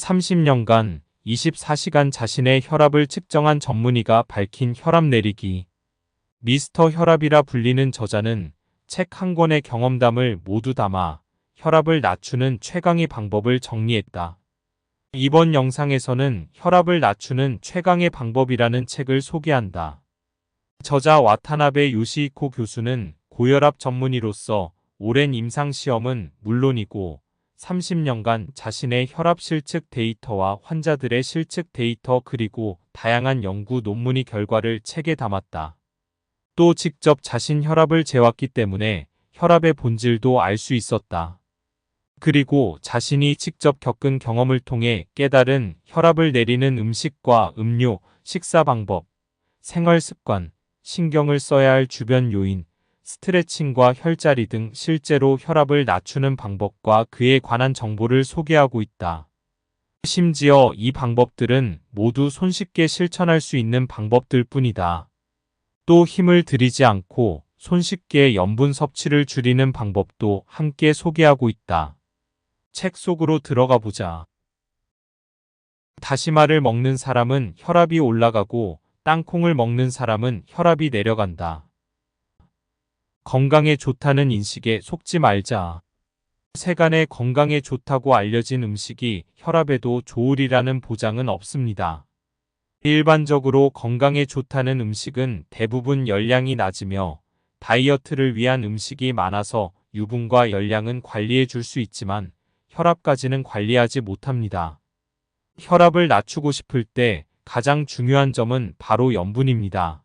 30년간 24시간 자신의 혈압을 측정한 전문의가 밝힌 혈압 내리기. 미스터 혈압이라 불리는 저자는 책 한 권의 경험담을 모두 담아 혈압을 낮추는 최강의 방법을 정리했다. 이번 영상에서는 혈압을 낮추는 최강의 방법이라는 책을 소개한다. 저자 와타나베 요시히코 교수는 고혈압 전문의로서 오랜 임상시험은 물론이고 30년간 자신의 혈압 실측 데이터와 환자들의 실측 데이터 그리고 다양한 연구 논문의 결과를 책에 담았다. 또 직접 자신 혈압을 재왔기 때문에 혈압의 본질도 알 수 있었다. 그리고 자신이 직접 겪은 경험을 통해 깨달은 혈압을 내리는 음식과 음료, 식사 방법, 생활 습관, 신경을 써야 할 주변 요인, 스트레칭과 혈자리 등 실제로 혈압을 낮추는 방법과 그에 관한 정보를 소개하고 있다. 심지어 이 방법들은 모두 손쉽게 실천할 수 있는 방법들 뿐이다. 또 힘을 들이지 않고 손쉽게 염분 섭취를 줄이는 방법도 함께 소개하고 있다. 책 속으로 들어가 보자. 다시마를 먹는 사람은 혈압이 올라가고 땅콩을 먹는 사람은 혈압이 내려간다. 건강에 좋다는 인식에 속지 말자. 세간에 건강에 좋다고 알려진 음식이 혈압에도 좋으리라는 보장은 없습니다. 일반적으로 건강에 좋다는 음식은 대부분 열량이 낮으며 다이어트를 위한 음식이 많아서 유분과 열량은 관리해 줄 수 있지만 혈압까지는 관리하지 못합니다. 혈압을 낮추고 싶을 때 가장 중요한 점은 바로 염분입니다.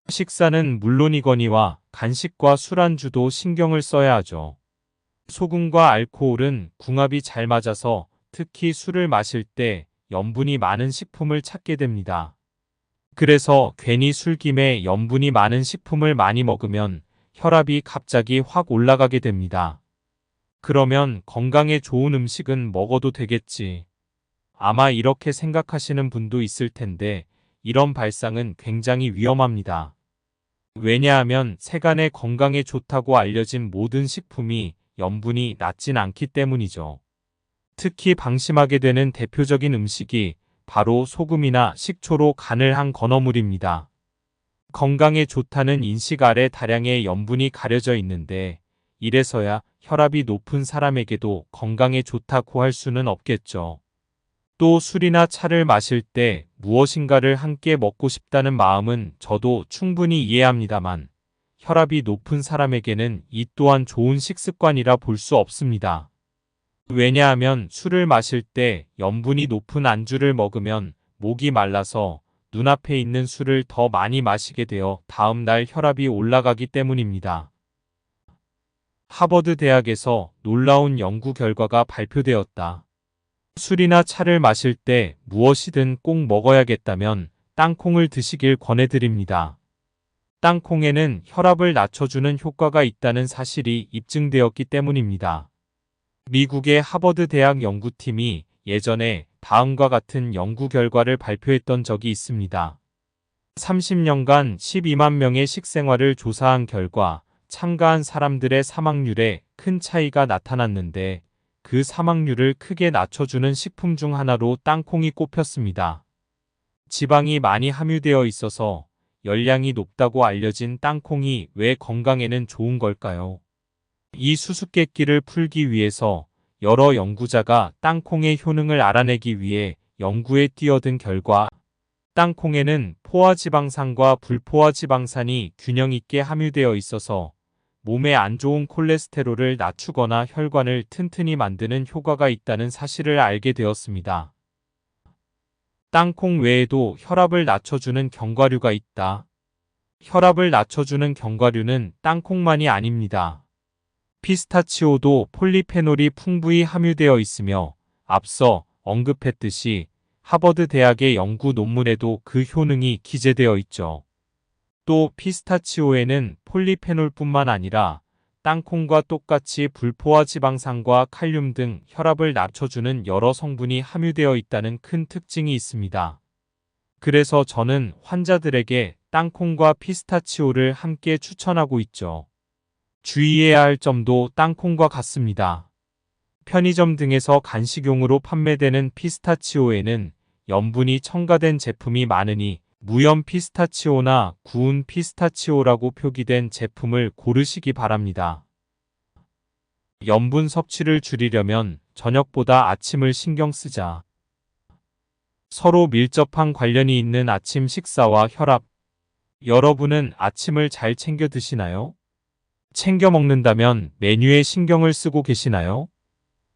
식사는 물론이거니와 간식과 술안주도 신경을 써야 하죠. 소금과 알코올은 궁합이 잘 맞아서 특히 술을 마실 때 염분이 많은 식품을 찾게 됩니다. 그래서 괜히 술김에 염분이 많은 식품을 많이 먹으면 혈압이 갑자기 확 올라가게 됩니다. 그러면 건강에 좋은 음식은 먹어도 되겠지. 아마 이렇게 생각하시는 분도 있을 텐데 이런 발상은 굉장히 위험합니다. 왜냐하면 세간의 건강에 좋다고 알려진 모든 식품이 염분이 낮진 않기 때문이죠. 특히 방심하게 되는 대표적인 음식이 바로 소금이나 식초로 간을 한 건어물입니다. 건강에 좋다는 인식 아래 다량의 염분이 가려져 있는데 이래서야 혈압이 높은 사람에게도 건강에 좋다고 할 수는 없겠죠. 또 술이나 차를 마실 때 무엇인가를 함께 먹고 싶다는 마음은 저도 충분히 이해합니다만 혈압이 높은 사람에게는 이 또한 좋은 식습관이라 볼 수 없습니다. 왜냐하면 술을 마실 때 염분이 높은 안주를 먹으면 목이 말라서 눈앞에 있는 술을 더 많이 마시게 되어 다음 날 혈압이 올라가기 때문입니다. 하버드 대학에서 놀라운 연구 결과가 발표되었다. 술이나 차를 마실 때 무엇이든 꼭 먹어야겠다면 땅콩을 드시길 권해드립니다. 땅콩에는 혈압을 낮춰주는 효과가 있다는 사실이 입증되었기 때문입니다. 미국의 하버드 대학 연구팀이 예전에 다음과 같은 연구 결과를 발표했던 적이 있습니다. 30년간 12만 명의 식생활을 조사한 결과 참가한 사람들의 사망률에 큰 차이가 나타났는데 그 사망률을 크게 낮춰주는 식품 중 하나로 땅콩이 꼽혔습니다. 지방이 많이 함유되어 있어서 열량이 높다고 알려진 땅콩이 왜 건강에는 좋은 걸까요? 이 수수께끼를 풀기 위해서 여러 연구자가 땅콩의 효능을 알아내기 위해 연구에 뛰어든 결과 땅콩에는 포화지방산과 불포화지방산이 균형 있게 함유되어 있어서 몸에 안 좋은 콜레스테롤을 낮추거나 혈관을 튼튼히 만드는 효과가 있다는 사실을 알게 되었습니다. 땅콩 외에도 혈압을 낮춰주는 견과류가 있다. 혈압을 낮춰주는 견과류는 땅콩만이 아닙니다. 피스타치오도 폴리페놀이 풍부히 함유되어 있으며 앞서 언급했듯이 하버드 대학의 연구 논문에도 그 효능이 기재되어 있죠. 또 피스타치오에는 폴리페놀뿐만 아니라 땅콩과 똑같이 불포화지방산과 칼륨 등 혈압을 낮춰주는 여러 성분이 함유되어 있다는 큰 특징이 있습니다. 그래서 저는 환자들에게 땅콩과 피스타치오를 함께 추천하고 있죠. 주의해야 할 점도 땅콩과 같습니다. 편의점 등에서 간식용으로 판매되는 피스타치오에는 염분이 첨가된 제품이 많으니 무염 피스타치오나 구운 피스타치오라고 표기된 제품을 고르시기 바랍니다. 염분 섭취를 줄이려면 저녁보다 아침을 신경 쓰자. 서로 밀접한 관련이 있는 아침 식사와 혈압. 여러분은 아침을 잘 챙겨 드시나요? 챙겨 먹는다면 메뉴에 신경을 쓰고 계시나요?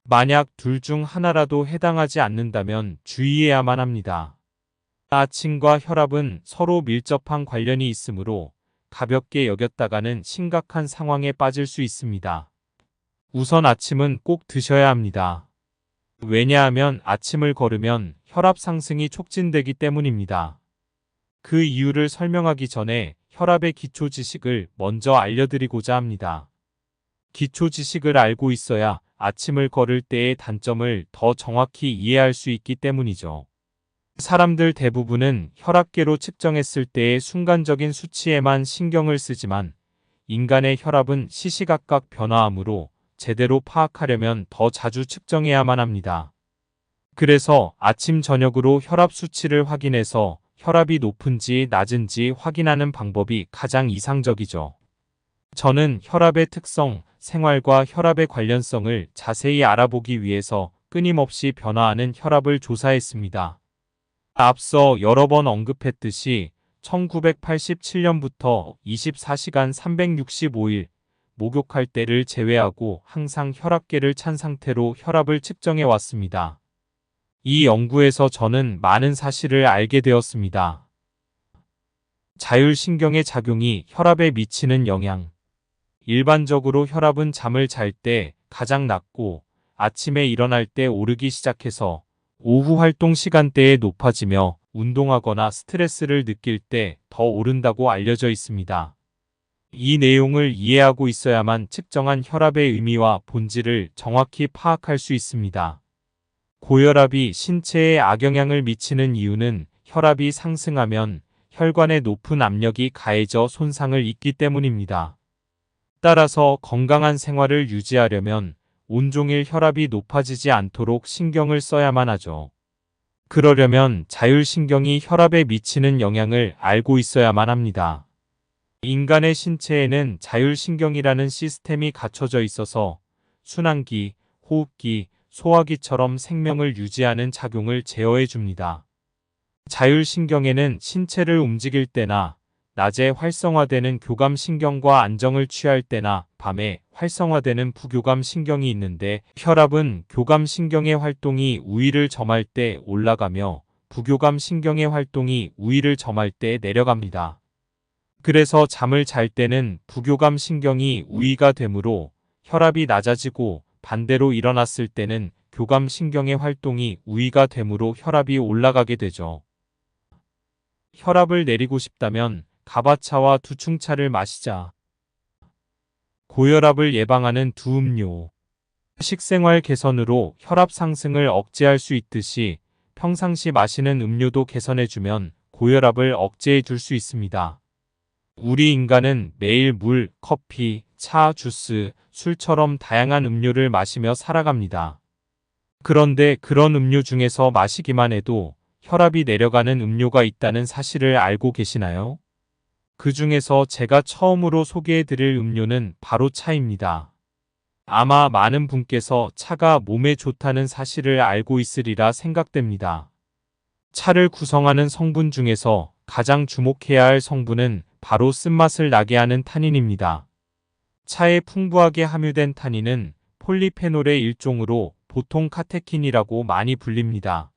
만약 둘 중 하나라도 해당하지 않는다면 주의해야만 합니다. 아침과 혈압은 서로 밀접한 관련이 있으므로 가볍게 여겼다가는 심각한 상황에 빠질 수 있습니다. 우선 아침은 꼭 드셔야 합니다. 왜냐하면 아침을 거르면 혈압 상승이 촉진되기 때문입니다. 그 이유를 설명하기 전에 혈압의 기초 지식을 먼저 알려드리고자 합니다. 기초 지식을 알고 있어야 아침을 걸을 때의 단점을 더 정확히 이해할 수 있기 때문이죠. 사람들 대부분은 혈압계로 측정했을 때의 순간적인 수치에만 신경을 쓰지만 인간의 혈압은 시시각각 변화하므로 제대로 파악하려면 더 자주 측정해야만 합니다. 그래서 아침 저녁으로 혈압 수치를 확인해서 혈압이 높은지 낮은지 확인하는 방법이 가장 이상적이죠. 저는 혈압의 특성, 생활과 혈압의 관련성을 자세히 알아보기 위해서 끊임없이 변화하는 혈압을 조사했습니다. 앞서 여러 번 언급했듯이 1987년부터 24시간 365일 목욕할 때를 제외하고 항상 혈압계를 찬 상태로 혈압을 측정해 왔습니다. 이 연구에서 저는 많은 사실을 알게 되었습니다. 자율신경의 작용이 혈압에 미치는 영향. 일반적으로 혈압은 잠을 잘 때 가장 낮고 아침에 일어날 때 오르기 시작해서 오후 활동 시간대에 높아지며 운동하거나 스트레스를 느낄 때 더 오른다고 알려져 있습니다. 이 내용을 이해하고 있어야만 측정한 혈압의 의미와 본질을 정확히 파악할 수 있습니다. 고혈압이 신체에 악영향을 미치는 이유는 혈압이 상승하면 혈관에 높은 압력이 가해져 손상을 입기 때문입니다. 따라서 건강한 생활을 유지하려면 온종일 혈압이 높아지지 않도록 신경을 써야만 하죠. 그러려면 자율신경이 혈압에 미치는 영향을 알고 있어야만 합니다. 인간의 신체에는 자율신경이라는 시스템이 갖춰져 있어서 순환기, 호흡기, 소화기처럼 생명을 유지하는 작용을 제어해 줍니다. 자율신경에는 신체를 움직일 때나 낮에 활성화되는 교감신경과 안정을 취할 때나 밤에 활성화되는 부교감신경이 있는데 혈압은 교감신경의 활동이 우위를 점할 때 올라가며 부교감신경의 활동이 우위를 점할 때 내려갑니다. 그래서 잠을 잘 때는 부교감신경이 우위가 되므로 혈압이 낮아지고 반대로 일어났을 때는 교감신경의 활동이 우위가 되므로 혈압이 올라가게 되죠. 혈압을 내리고 싶다면 가바차와 두충차를 마시자. 고혈압을 예방하는 두 음료. 식생활 개선으로 혈압 상승을 억제할 수 있듯이 평상시 마시는 음료도 개선해주면 고혈압을 억제해 줄 수 있습니다. 우리 인간은 매일 물, 커피, 차, 주스, 술처럼 다양한 음료를 마시며 살아갑니다. 그런데 그런 음료 중에서 마시기만 해도 혈압이 내려가는 음료가 있다는 사실을 알고 계시나요? 그 중에서 제가 처음으로 소개해 드릴 음료는 바로 차입니다. 아마 많은 분께서 차가 몸에 좋다는 사실을 알고 있으리라 생각됩니다. 차를 구성하는 성분 중에서 가장 주목해야 할 성분은 바로 쓴맛을 나게 하는 타닌입니다. 차에 풍부하게 함유된 타닌은 폴리페놀의 일종으로 보통 카테킨이라고 많이 불립니다.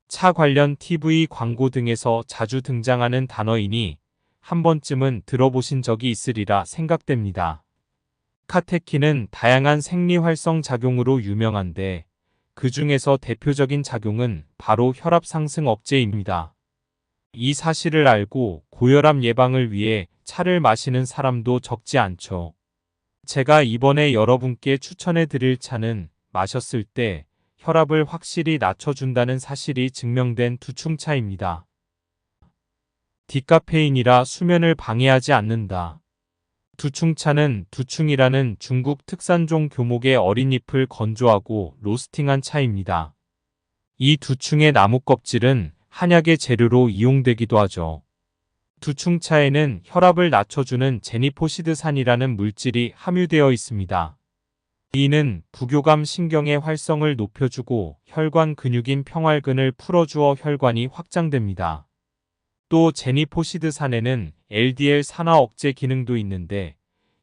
차 관련 TV 광고 등에서 자주 등장하는 단어이니 한 번쯤은 들어보신 적이 있으리라 생각됩니다. 카테킨은 다양한 생리활성 작용으로 유명한데 그 중에서 대표적인 작용은 바로 혈압 상승 억제입니다. 이 사실을 알고 고혈압 예방을 위해 차를 마시는 사람도 적지 않죠. 제가 이번에 여러분께 추천해 드릴 차는 마셨을 때 혈압을 확실히 낮춰준다는 사실이 증명된 두충차입니다. 디카페인이라 수면을 방해하지 않는다. 두충차는 두충이라는 중국 특산종 교목의 어린 잎을 건조하고 로스팅한 차입니다. 이 두충의 나무 껍질은 한약의 재료로 이용되기도 하죠. 두충차에는 혈압을 낮춰주는 제니포시드산이라는 물질이 함유되어 있습니다. 이는 부교감 신경의 활성을 높여주고 혈관 근육인 평활근을 풀어주어 혈관이 확장됩니다. 또 제니포시드산에는 LDL 산화 억제 기능도 있는데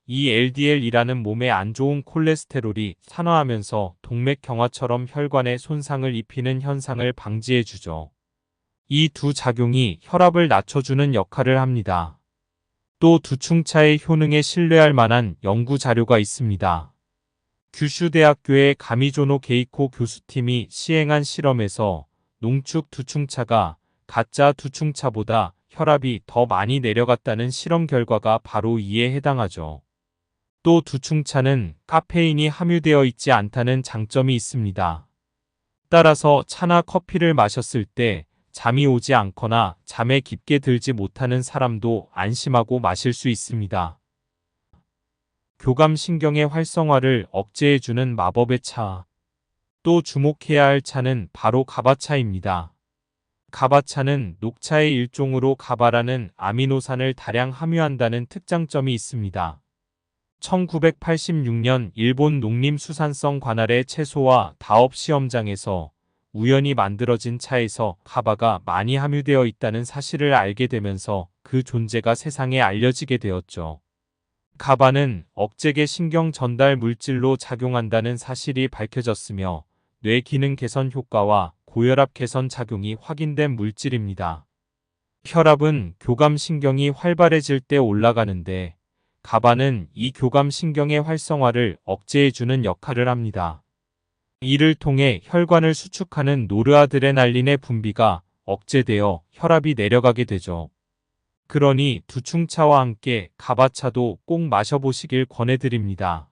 이 LDL이라는 몸에 안 좋은 콜레스테롤이 산화하면서 동맥경화처럼 혈관에 손상을 입히는 현상을 방지해주죠. 이 두 작용이 혈압을 낮춰주는 역할을 합니다. 또 두충차의 효능에 신뢰할 만한 연구 자료가 있습니다. 규슈대학교의 가미조노 게이코 교수팀이 시행한 실험에서 농축 두충차가 가짜 두충차보다 혈압이 더 많이 내려갔다는 실험 결과가 바로 이에 해당하죠. 또 두충차는 카페인이 함유되어 있지 않다는 장점이 있습니다. 따라서 차나 커피를 마셨을 때 잠이 오지 않거나 잠에 깊게 들지 못하는 사람도 안심하고 마실 수 있습니다. 교감신경의 활성화를 억제해주는 마법의 차. 또 주목해야 할 차는 바로 가바차입니다. 가바차는 녹차의 일종으로 가바라는 아미노산을 다량 함유한다는 특장점이 있습니다. 1986년 일본 농림수산성 관할의 채소와 다업 시험장에서 우연히 만들어진 차에서 가바가 많이 함유되어 있다는 사실을 알게 되면서 그 존재가 세상에 알려지게 되었죠. 가바는 억제계 신경 전달 물질로 작용한다는 사실이 밝혀졌으며 뇌 기능 개선 효과와 고혈압 개선 작용이 확인된 물질입니다. 혈압은 교감신경이 활발해질 때 올라가는데 가바는 이 교감신경의 활성화를 억제해주는 역할을 합니다. 이를 통해 혈관을 수축하는 노르아드레날린의 분비가 억제되어 혈압이 내려가게 되죠. 그러니 두충차와 함께 가바차도 꼭 마셔보시길 권해드립니다.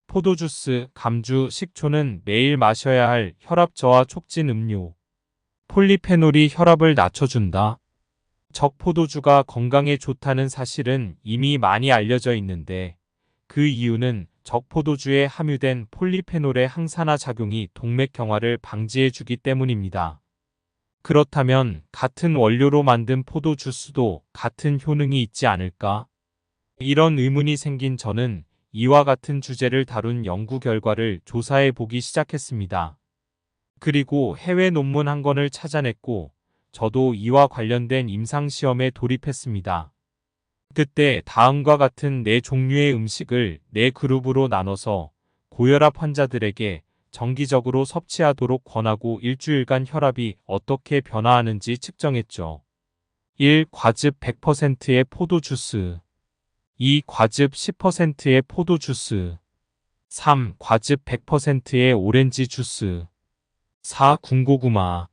포도주스, 감주, 식초는 매일 마셔야 할 혈압 저하 촉진 음료. 폴리페놀이 혈압을 낮춰준다. 적포도주가 건강에 좋다는 사실은 이미 많이 알려져 있는데 그 이유는 적포도주에 함유된 폴리페놀의 항산화 작용이 동맥경화를 방지해주기 때문입니다. 그렇다면 같은 원료로 만든 포도주스도 같은 효능이 있지 않을까? 이런 의문이 생긴 저는 이와 같은 주제를 다룬 연구 결과를 조사해 보기 시작했습니다. 그리고 해외 논문 한 권을 찾아냈고 저도 이와 관련된 임상시험에 돌입했습니다. 그때 다음과 같은 4종류의 음식을 4그룹으로 나눠서 고혈압 환자들에게 정기적으로 섭취하도록 권하고 일주일간 혈압이 어떻게 변화하는지 측정했죠. 1. 과즙 100%의 포도주스. 2. 과즙 10%의 포도주스. 3. 과즙 100%의 오렌지 주스. 4. 군고구마.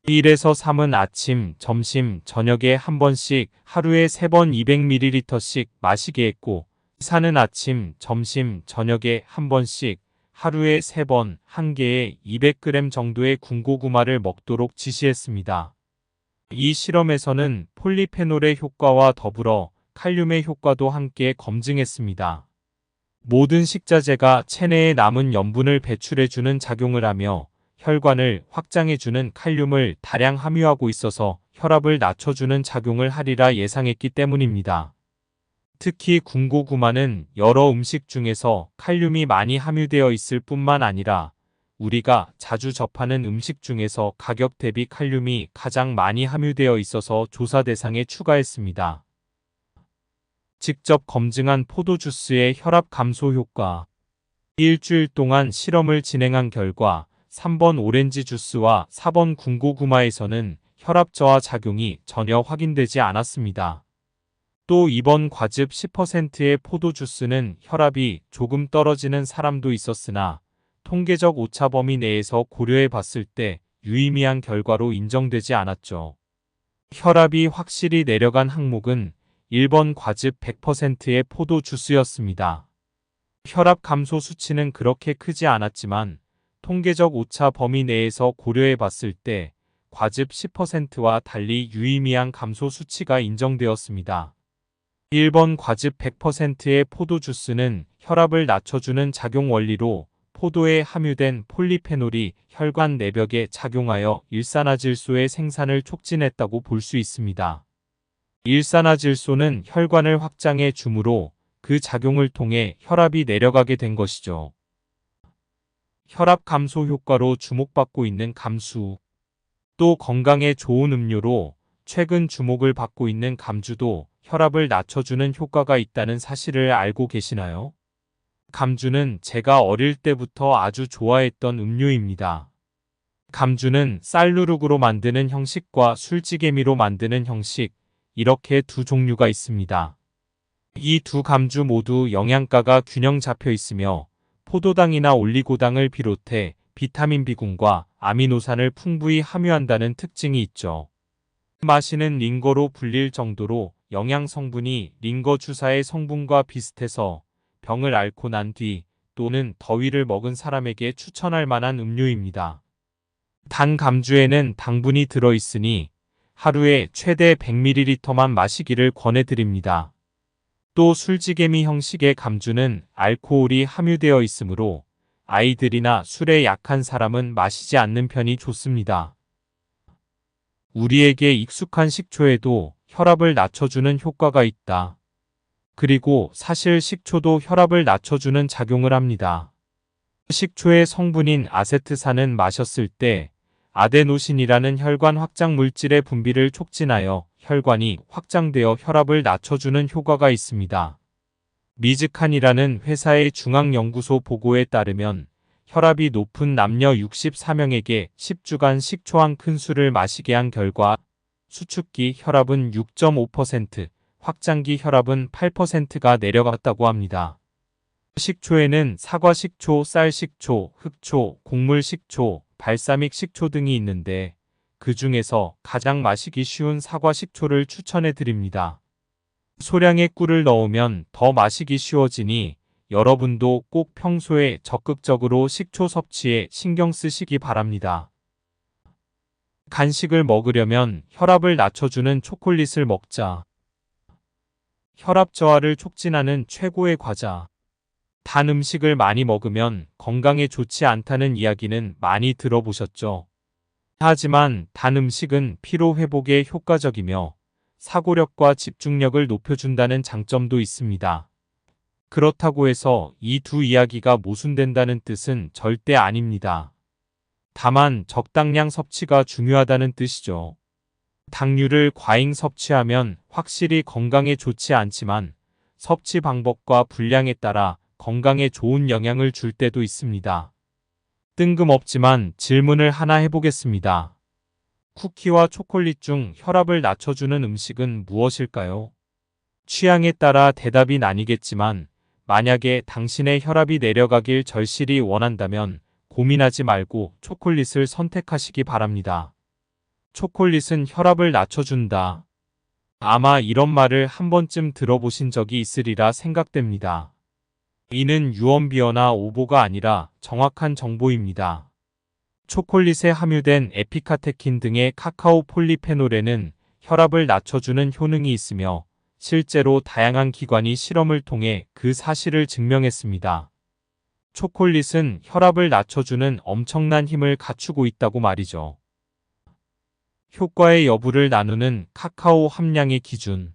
1에서 3은 아침, 점심, 저녁에 한 번씩 하루에 3번 200ml씩 마시게 했고 4는 아침, 점심, 저녁에 한 번씩 하루에 3번 1개에 200g 정도의 군고구마를 먹도록 지시했습니다. 이 실험에서는 폴리페놀의 효과와 더불어 칼륨의 효과도 함께 검증했습니다. 모든 식자재가 체내에 남은 염분을 배출해주는 작용을 하며 혈관을 확장해주는 칼륨을 다량 함유하고 있어서 혈압을 낮춰주는 작용을 하리라 예상했기 때문입니다. 특히 군고구마는 여러 음식 중에서 칼륨이 많이 함유되어 있을 뿐만 아니라 우리가 자주 접하는 음식 중에서 가격 대비 칼륨이 가장 많이 함유되어 있어서 조사 대상에 추가했습니다. 직접 검증한 포도주스의 혈압 감소 효과. 일주일 동안 실험을 진행한 결과 3번 오렌지 주스와 4번 군고구마에서는 혈압 저하 작용이 전혀 확인되지 않았습니다. 또 2번 과즙 10%의 포도주스는 혈압이 조금 떨어지는 사람도 있었으나 통계적 오차 범위 내에서 고려해 봤을 때 유의미한 결과로 인정되지 않았죠. 혈압이 확실히 내려간 항목은 1번 과즙 100%의 포도주스였습니다. 혈압 감소 수치는 그렇게 크지 않았지만 통계적 오차 범위 내에서 고려해 봤을 때 과즙 10%와 달리 유의미한 감소 수치가 인정되었습니다. 1번 과즙 100%의 포도 주스는 혈압을 낮춰주는 작용 원리로 포도에 함유된 폴리페놀이 혈관 내벽에 작용하여 일산화질소의 생산을 촉진했다고 볼 수 있습니다. 일산화질소는 혈관을 확장해 주므로 그 작용을 통해 혈압이 내려가게 된 것이죠. 혈압 감소 효과로 주목받고 있는 감수. 또 건강에 좋은 음료로 최근 주목을 받고 있는 감주도 혈압을 낮춰주는 효과가 있다는 사실을 알고 계시나요? 감주는 제가 어릴 때부터 아주 좋아했던 음료입니다. 감주는 쌀누룩으로 만드는 형식과 술찌개미로 만드는 형식, 이렇게 두 종류가 있습니다. 이 두 감주 모두 영양가가 균형 잡혀 있으며 포도당이나 올리고당을 비롯해 비타민 B군과 아미노산을 풍부히 함유한다는 특징이 있죠. 마시는 링거로 불릴 정도로 영양 성분이 링거 주사의 성분과 비슷해서 병을 앓고 난 뒤 또는 더위를 먹은 사람에게 추천할 만한 음료입니다. 단 감주에는 당분이 들어있으니 하루에 최대 100ml만 마시기를 권해드립니다. 또 술찌개미 형식의 감주는 알코올이 함유되어 있으므로 아이들이나 술에 약한 사람은 마시지 않는 편이 좋습니다. 우리에게 익숙한 식초에도 혈압을 낮춰주는 효과가 있다. 그리고 사실 식초도 혈압을 낮춰주는 작용을 합니다. 식초의 성분인 아세트산은 마셨을 때 아데노신이라는 혈관 확장 물질의 분비를 촉진하여 혈관이 확장되어 혈압을 낮춰주는 효과가 있습니다. 미즈칸이라는 회사의 중앙연구소 보고에 따르면 혈압이 높은 남녀 64명에게 10주간 식초 한 큰술을 마시게 한 결과 수축기 혈압은 6.5%, 확장기 혈압은 8%가 내려갔다고 합니다. 식초에는 사과식초, 쌀식초, 흑초, 곡물식초, 발사믹 식초 등이 있는데 그 중에서 가장 마시기 쉬운 사과식초를 추천해 드립니다. 소량의 꿀을 넣으면 더 마시기 쉬워지니 여러분도 꼭 평소에 적극적으로 식초 섭취에 신경 쓰시기 바랍니다. 간식을 먹으려면 혈압을 낮춰주는 초콜릿을 먹자. 혈압 저하를 촉진하는 최고의 과자. 단 음식을 많이 먹으면 건강에 좋지 않다는 이야기는 많이 들어보셨죠? 하지만 단 음식은 피로 회복에 효과적이며 사고력과 집중력을 높여준다는 장점도 있습니다. 그렇다고 해서 이 두 이야기가 모순된다는 뜻은 절대 아닙니다. 다만 적당량 섭취가 중요하다는 뜻이죠. 당류를 과잉 섭취하면 확실히 건강에 좋지 않지만 섭취 방법과 분량에 따라 건강에 좋은 영향을 줄 때도 있습니다. 뜬금없지만 질문을 하나 해보겠습니다. 쿠키와 초콜릿 중 혈압을 낮춰주는 음식은 무엇일까요? 취향에 따라 대답이 나뉘겠지만 만약에 당신의 혈압이 내려가길 절실히 원한다면 고민하지 말고 초콜릿을 선택하시기 바랍니다. 초콜릿은 혈압을 낮춰준다. 아마 이런 말을 한 번쯤 들어보신 적이 있으리라 생각됩니다. 이는 유언비어나 오보가 아니라 정확한 정보입니다. 초콜릿에 함유된 에피카테킨 등의 카카오 폴리페놀에는 혈압을 낮춰주는 효능이 있으며 실제로 다양한 기관이 실험을 통해 그 사실을 증명했습니다. 초콜릿은 혈압을 낮춰주는 엄청난 힘을 갖추고 있다고 말이죠. 효과의 여부를 나누는 카카오 함량의 기준.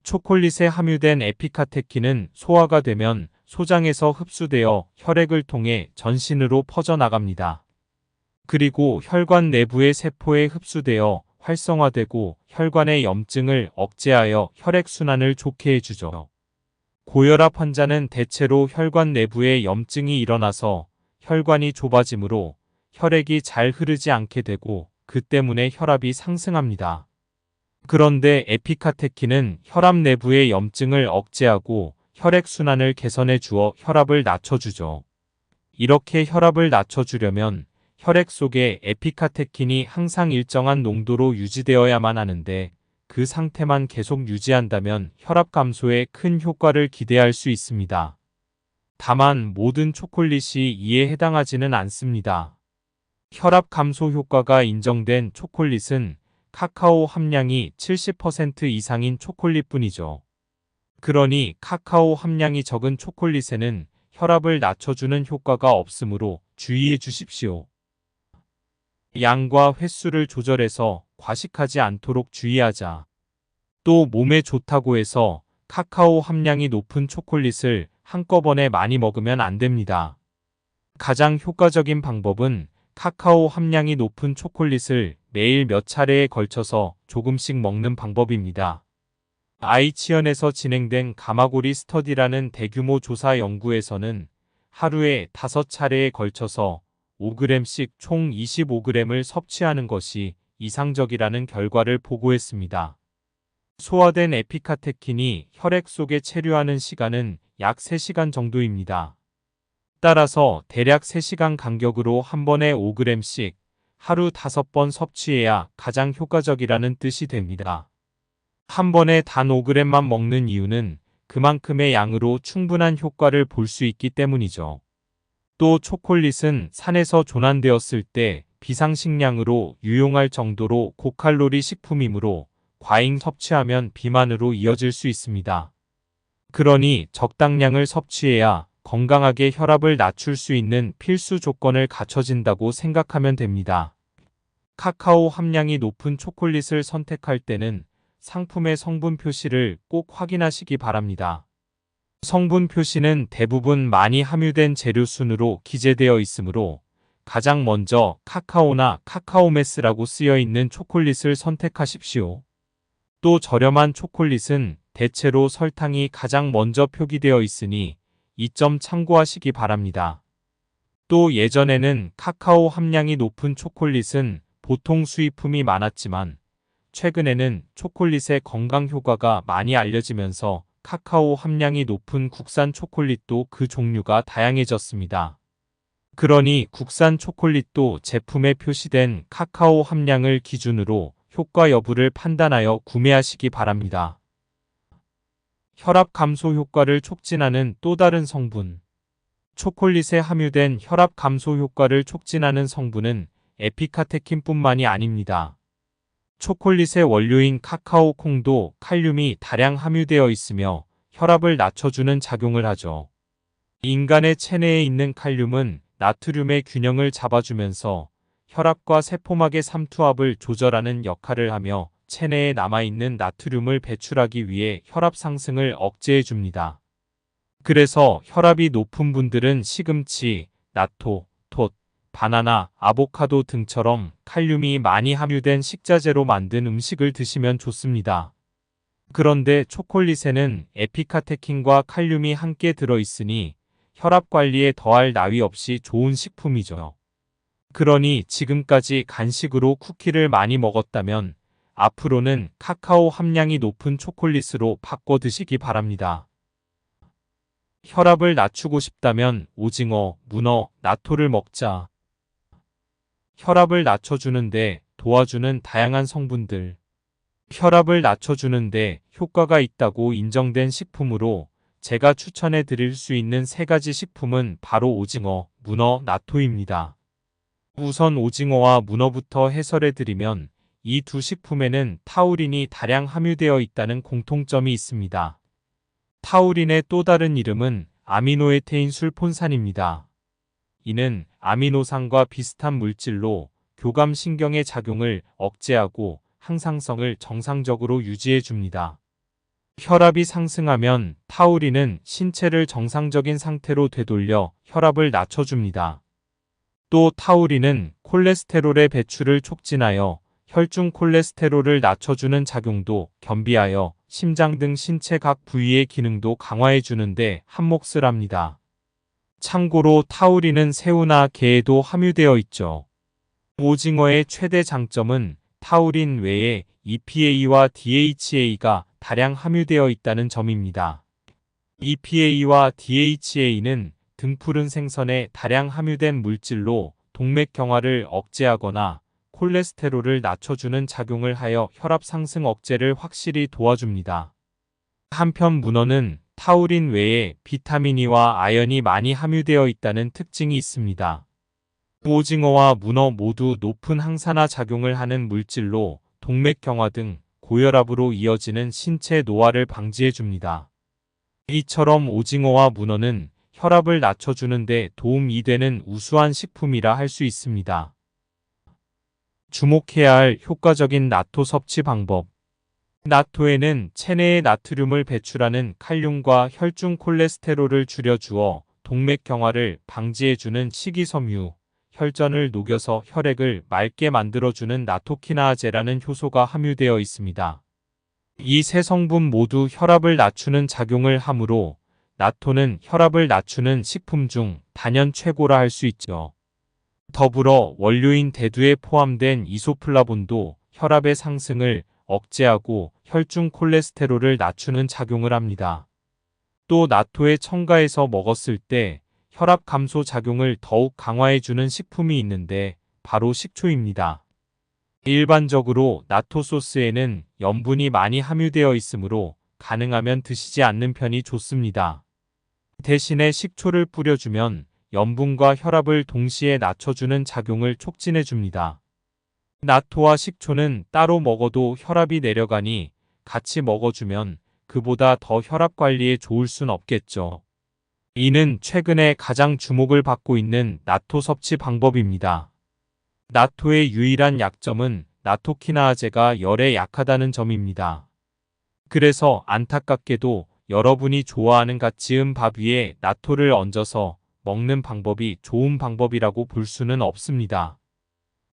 초콜릿에 함유된 에피카테킨은 소화가 되면 소장에서 흡수되어 혈액을 통해 전신으로 퍼져나갑니다. 그리고 혈관 내부의 세포에 흡수되어 활성화되고 혈관의 염증을 억제하여 혈액순환을 좋게 해주죠. 고혈압 환자는 대체로 혈관 내부에 염증이 일어나서 혈관이 좁아지므로 혈액이 잘 흐르지 않게 되고 그 때문에 혈압이 상승합니다. 그런데 에피카테킨은 혈압 내부의 염증을 억제하고 혈액순환을 개선해 주어 혈압을 낮춰주죠. 이렇게 혈압을 낮춰주려면 혈액 속에 에피카테킨이 항상 일정한 농도로 유지되어야만 하는데 그 상태만 계속 유지한다면 혈압 감소에 큰 효과를 기대할 수 있습니다. 다만 모든 초콜릿이 이에 해당하지는 않습니다. 혈압 감소 효과가 인정된 초콜릿은 카카오 함량이 70% 이상인 초콜릿뿐이죠. 그러니 카카오 함량이 적은 초콜릿에는 혈압을 낮춰주는 효과가 없으므로 주의해 주십시오. 양과 횟수를 조절해서 과식하지 않도록 주의하자. 또 몸에 좋다고 해서 카카오 함량이 높은 초콜릿을 한꺼번에 많이 먹으면 안 됩니다. 가장 효과적인 방법은 카카오 함량이 높은 초콜릿을 매일 몇 차례에 걸쳐서 조금씩 먹는 방법입니다. 아이치연에서 진행된 가마고리 스터디라는 대규모 조사 연구에서는 하루에 5차례에 걸쳐서 5g씩 총 25g을 섭취하는 것이 이상적이라는 결과를 보고했습니다. 소화된 에피카테킨이 혈액 속에 체류하는 시간은 약 3시간 정도입니다. 따라서 대략 3시간 간격으로 한 번에 5g씩 하루 5번 섭취해야 가장 효과적이라는 뜻이 됩니다. 한 번에 단 5g만 먹는 이유는 그만큼의 양으로 충분한 효과를 볼 수 있기 때문이죠. 또 초콜릿은 산에서 조난되었을 때 비상식량으로 유용할 정도로 고칼로리 식품이므로 과잉 섭취하면 비만으로 이어질 수 있습니다. 그러니 적당량을 섭취해야 건강하게 혈압을 낮출 수 있는 필수 조건을 갖춰진다고 생각하면 됩니다. 카카오 함량이 높은 초콜릿을 선택할 때는 상품의 성분 표시를 꼭 확인하시기 바랍니다. 성분 표시는 대부분 많이 함유된 재료 순으로 기재되어 있으므로 가장 먼저 카카오나 카카오메스라고 쓰여 있는 초콜릿을 선택하십시오. 또 저렴한 초콜릿은 대체로 설탕이 가장 먼저 표기되어 있으니 이 점 참고하시기 바랍니다. 또 예전에는 카카오 함량이 높은 초콜릿은 보통 수입품이 많았지만 최근에는 초콜릿의 건강 효과가 많이 알려지면서 카카오 함량이 높은 국산 초콜릿도 그 종류가 다양해졌습니다. 그러니 국산 초콜릿도 제품에 표시된 카카오 함량을 기준으로 효과 여부를 판단하여 구매하시기 바랍니다. 혈압 감소 효과를 촉진하는 또 다른 성분. 초콜릿에 함유된 혈압 감소 효과를 촉진하는 성분은 에피카테킨뿐만이 아닙니다. 초콜릿의 원료인 카카오 콩도 칼륨이 다량 함유되어 있으며 혈압을 낮춰주는 작용을 하죠. 인간의 체내에 있는 칼륨은 나트륨의 균형을 잡아주면서 혈압과 세포막의 삼투압을 조절하는 역할을 하며 체내에 남아있는 나트륨을 배출하기 위해 혈압 상승을 억제해 줍니다. 그래서 혈압이 높은 분들은 시금치, 나토, 톳, 바나나, 아보카도 등처럼 칼륨이 많이 함유된 식자재로 만든 음식을 드시면 좋습니다. 그런데 초콜릿에는 에피카테킨과 칼륨이 함께 들어있으니 혈압 관리에 더할 나위 없이 좋은 식품이죠. 그러니 지금까지 간식으로 쿠키를 많이 먹었다면 앞으로는 카카오 함량이 높은 초콜릿으로 바꿔 드시기 바랍니다. 혈압을 낮추고 싶다면 오징어, 문어, 나토를 먹자. 혈압을 낮춰주는데 도와주는 다양한 성분들. 혈압을 낮춰주는데 효과가 있다고 인정된 식품으로 제가 추천해 드릴 수 있는 3가지 식품은 바로 오징어, 문어, 나토입니다. 우선 오징어와 문어부터 해설해 드리면 이 두 식품에는 타우린이 다량 함유되어 있다는 공통점이 있습니다. 타우린의 또 다른 이름은 아미노에테인 술폰산입니다. 이는 아미노산과 비슷한 물질로 교감신경의 작용을 억제하고 항상성을 정상적으로 유지해 줍니다. 혈압이 상승하면 타우린은 신체를 정상적인 상태로 되돌려 혈압을 낮춰줍니다. 또 타우린은 콜레스테롤의 배출을 촉진하여 혈중 콜레스테롤을 낮춰주는 작용도 겸비하여 심장 등 신체 각 부위의 기능도 강화해 주는데 한몫을 합니다. 참고로 타우린은 새우나 게에도 함유되어 있죠. 오징어의 최대 장점은 타우린 외에 EPA와 DHA가 다량 함유되어 있다는 점입니다. EPA와 DHA는 등푸른 생선에 다량 함유된 물질로 동맥경화를 억제하거나 콜레스테롤을 낮춰주는 작용을 하여 혈압 상승 억제를 확실히 도와줍니다. 한편 문어는 타우린 외에 비타민 E와 아연이 많이 함유되어 있다는 특징이 있습니다. 오징어와 문어 모두 높은 항산화 작용을 하는 물질로 동맥경화 등 고혈압으로 이어지는 신체 노화를 방지해 줍니다. 이처럼 오징어와 문어는 혈압을 낮춰주는 데 도움이 되는 우수한 식품이라 할 수 있습니다. 주목해야 할 효과적인 나토 섭취 방법. 나토에는 체내의 나트륨을 배출하는 칼륨과 혈중 콜레스테롤을 줄여주어 동맥 경화를 방지해주는 식이섬유, 혈전을 녹여서 혈액을 맑게 만들어주는 나토키나아제라는 효소가 함유되어 있습니다. 이 세 성분 모두 혈압을 낮추는 작용을 하므로 나토는 혈압을 낮추는 식품 중 단연 최고라 할 수 있죠. 더불어 원료인 대두에 포함된 이소플라본도 혈압의 상승을 억제하고 혈중 콜레스테롤을 낮추는 작용을 합니다. 또 나토에 첨가해서 먹었을 때 혈압 감소 작용을 더욱 강화해주는 식품이 있는데 바로 식초입니다. 일반적으로 나토 소스에는 염분이 많이 함유되어 있으므로 가능하면 드시지 않는 편이 좋습니다. 대신에 식초를 뿌려주면 염분과 혈압을 동시에 낮춰주는 작용을 촉진해줍니다. 나토와 식초는 따로 먹어도 혈압이 내려가니 같이 먹어주면 그보다 더 혈압 관리에 좋을 순 없겠죠. 이는 최근에 가장 주목을 받고 있는 나토 섭취 방법입니다. 나토의 유일한 약점은 나토키나아제가 열에 약하다는 점입니다. 그래서 안타깝게도 여러분이 좋아하는 갓 지은 밥 위에 나토를 얹어서 먹는 방법이 좋은 방법이라고 볼 수는 없습니다.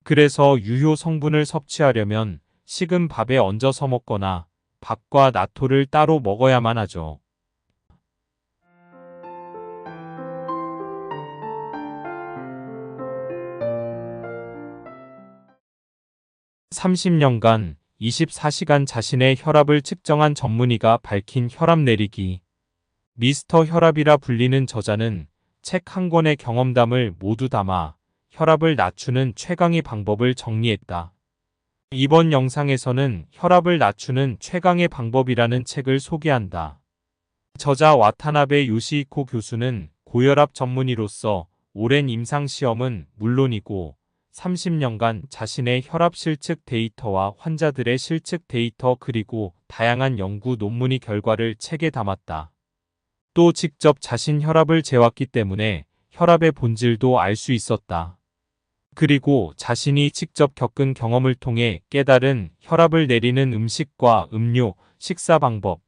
그래서 유효 성분을 섭취하려면 식은 밥에 얹어서 먹거나 밥과 나토를 따로 먹어야만 하죠. 30년간 24시간 자신의 혈압을 측정한 전문의가 밝힌 혈압 내리기. 미스터 혈압이라 불리는 저자는 책 한 권의 경험담을 모두 담아 혈압을 낮추는 최강의 방법을 정리했다. 이번 영상에서는 혈압을 낮추는 최강의 방법이라는 책을 소개한다. 저자 와타나베 요시히코 교수는 고혈압 전문의로서 오랜 임상시험은 물론이고 30년간 자신의 혈압 실측 데이터와 환자들의 실측 데이터 그리고 다양한 연구 논문의 결과를 책에 담았다. 또 직접 자신 혈압을 재왔기 때문에 혈압의 본질도 알 수 있었다. 그리고 자신이 직접 겪은 경험을 통해 깨달은 혈압을 내리는 음식과 음료, 식사 방법,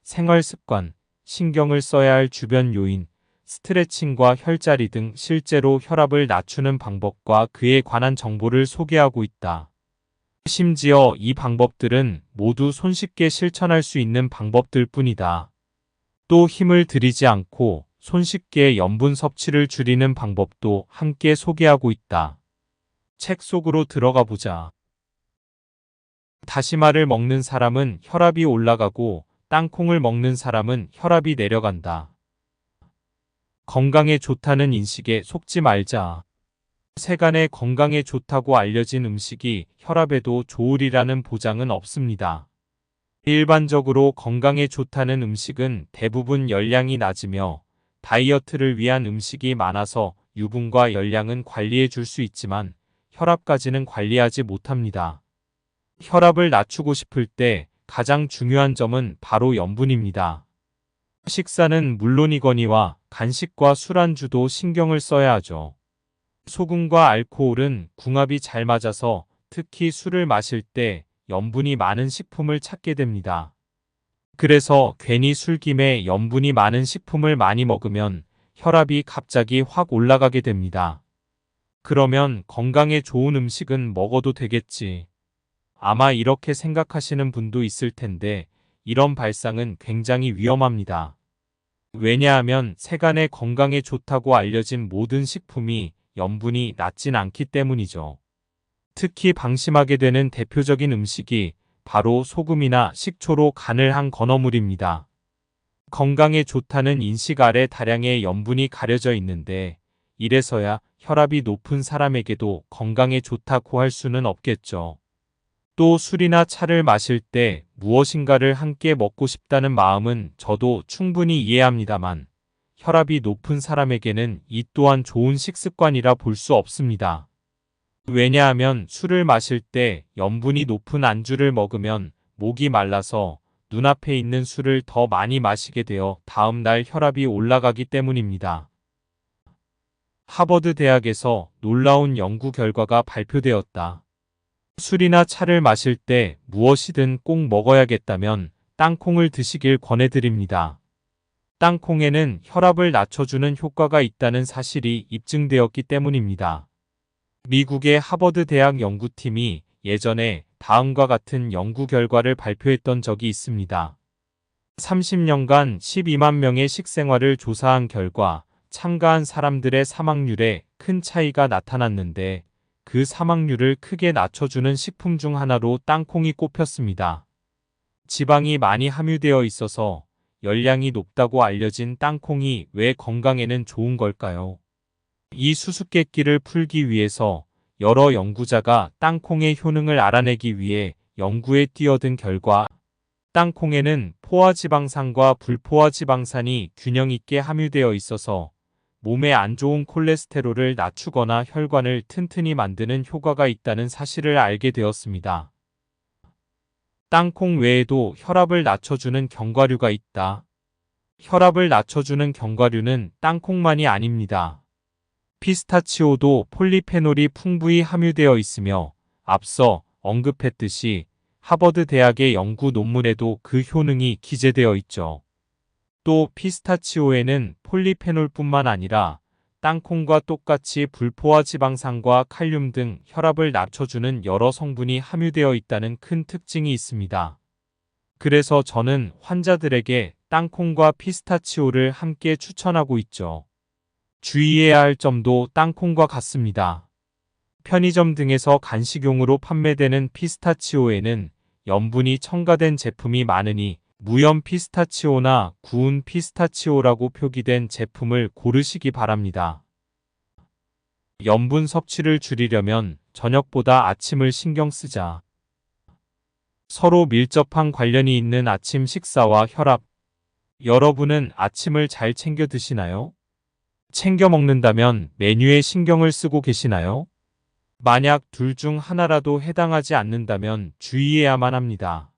생활 습관, 신경을 써야 할 주변 요인, 스트레칭과 혈자리 등 실제로 혈압을 낮추는 방법과 그에 관한 정보를 소개하고 있다. 심지어 이 방법들은 모두 손쉽게 실천할 수 있는 방법들 뿐이다. 또 힘을 들이지 않고 손쉽게 염분 섭취를 줄이는 방법도 함께 소개하고 있다. 책 속으로 들어가 보자. 다시마를 먹는 사람은 혈압이 올라가고 땅콩을 먹는 사람은 혈압이 내려간다. 건강에 좋다는 인식에 속지 말자. 세간에 건강에 좋다고 알려진 음식이 혈압에도 좋으리라는 보장은 없습니다. 일반적으로 건강에 좋다는 음식은 대부분 열량이 낮으며 다이어트를 위한 음식이 많아서 유분과 열량은 관리해 줄 수 있지만 혈압까지는 관리하지 못합니다. 혈압을 낮추고 싶을 때 가장 중요한 점은 바로 염분입니다. 식사는 물론이거니와 간식과 술안주도 신경을 써야 하죠. 소금과 알코올은 궁합이 잘 맞아서 특히 술을 마실 때 염분이 많은 식품을 찾게 됩니다. 그래서 괜히 술김에 염분이 많은 식품을 많이 먹으면 혈압이 갑자기 확 올라가게 됩니다. 그러면 건강에 좋은 음식은 먹어도 되겠지. 아마 이렇게 생각하시는 분도 있을 텐데 이런 발상은 굉장히 위험합니다. 왜냐하면 세간에 건강에 좋다고 알려진 모든 식품이 염분이 낮진 않기 때문이죠. 특히 방심하게 되는 대표적인 음식이 바로 소금이나 식초로 간을 한 건어물입니다. 건강에 좋다는 인식 아래 다량의 염분이 가려져 있는데 이래서야 혈압이 높은 사람에게도 건강에 좋다고 할 수는 없겠죠. 또 술이나 차를 마실 때 무엇인가를 함께 먹고 싶다는 마음은 저도 충분히 이해합니다만 혈압이 높은 사람에게는 이 또한 좋은 식습관이라 볼 수 없습니다. 왜냐하면 술을 마실 때 염분이 높은 안주를 먹으면 목이 말라서 눈앞에 있는 술을 더 많이 마시게 되어 다음 날 혈압이 올라가기 때문입니다. 하버드 대학에서 놀라운 연구 결과가 발표되었다. 술이나 차를 마실 때 무엇이든 꼭 먹어야겠다면 땅콩을 드시길 권해드립니다. 땅콩에는 혈압을 낮춰주는 효과가 있다는 사실이 입증되었기 때문입니다. 미국의 하버드 대학 연구팀이 예전에 다음과 같은 연구 결과를 발표했던 적이 있습니다. 30년간 12만 명의 식생활을 조사한 결과 참가한 사람들의 사망률에 큰 차이가 나타났는데 그 사망률을 크게 낮춰주는 식품 중 하나로 땅콩이 꼽혔습니다. 지방이 많이 함유되어 있어서 열량이 높다고 알려진 땅콩이 왜 건강에는 좋은 걸까요? 이 수수께끼를 풀기 위해서 여러 연구자가 땅콩의 효능을 알아내기 위해 연구에 뛰어든 결과 땅콩에는 포화지방산과 불포화지방산이 균형 있게 함유되어 있어서 몸에 안 좋은 콜레스테롤을 낮추거나 혈관을 튼튼히 만드는 효과가 있다는 사실을 알게 되었습니다. 땅콩 외에도 혈압을 낮춰주는 견과류가 있다. 혈압을 낮춰주는 견과류는 땅콩만이 아닙니다. 피스타치오도 폴리페놀이 풍부히 함유되어 있으며 앞서 언급했듯이 하버드 대학의 연구 논문에도 그 효능이 기재되어 있죠. 또 피스타치오에는 폴리페놀뿐만 아니라 땅콩과 똑같이 불포화지방산과 칼륨 등 혈압을 낮춰주는 여러 성분이 함유되어 있다는 큰 특징이 있습니다. 그래서 저는 환자들에게 땅콩과 피스타치오를 함께 추천하고 있죠. 주의해야 할 점도 땅콩과 같습니다. 편의점 등에서 간식용으로 판매되는 피스타치오에는 염분이 첨가된 제품이 많으니 무염 피스타치오나 구운 피스타치오라고 표기된 제품을 고르시기 바랍니다. 염분 섭취를 줄이려면 저녁보다 아침을 신경 쓰자. 서로 밀접한 관련이 있는 아침 식사와 혈압. 여러분은 아침을 잘 챙겨 드시나요? 챙겨 먹는다면 메뉴에 신경을 쓰고 계시나요? 만약 둘 중 하나라도 해당하지 않는다면 주의해야만 합니다.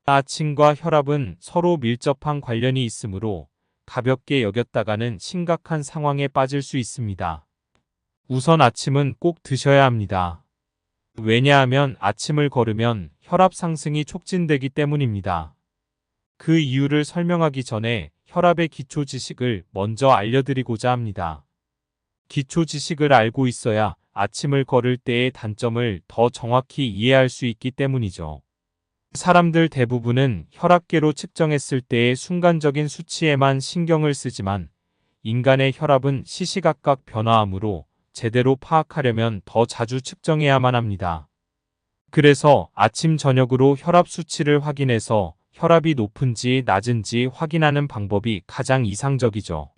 아침과 혈압은 서로 밀접한 관련이 있으므로 가볍게 여겼다가는 심각한 상황에 빠질 수 있습니다. 우선 아침은 꼭 드셔야 합니다. 왜냐하면 아침을 거르면 혈압 상승이 촉진되기 때문입니다. 그 이유를 설명하기 전에 혈압의 기초 지식을 먼저 알려드리고자 합니다. 기초 지식을 알고 있어야 아침을 걸을 때의 단점을 더 정확히 이해할 수 있기 때문이죠. 사람들 대부분은 혈압계로 측정했을 때의 순간적인 수치에만 신경을 쓰지만 인간의 혈압은 시시각각 변화하므로 제대로 파악하려면 더 자주 측정해야만 합니다. 그래서 아침 저녁으로 혈압 수치를 확인해서 혈압이 높은지 낮은지 확인하는 방법이 가장 이상적이죠.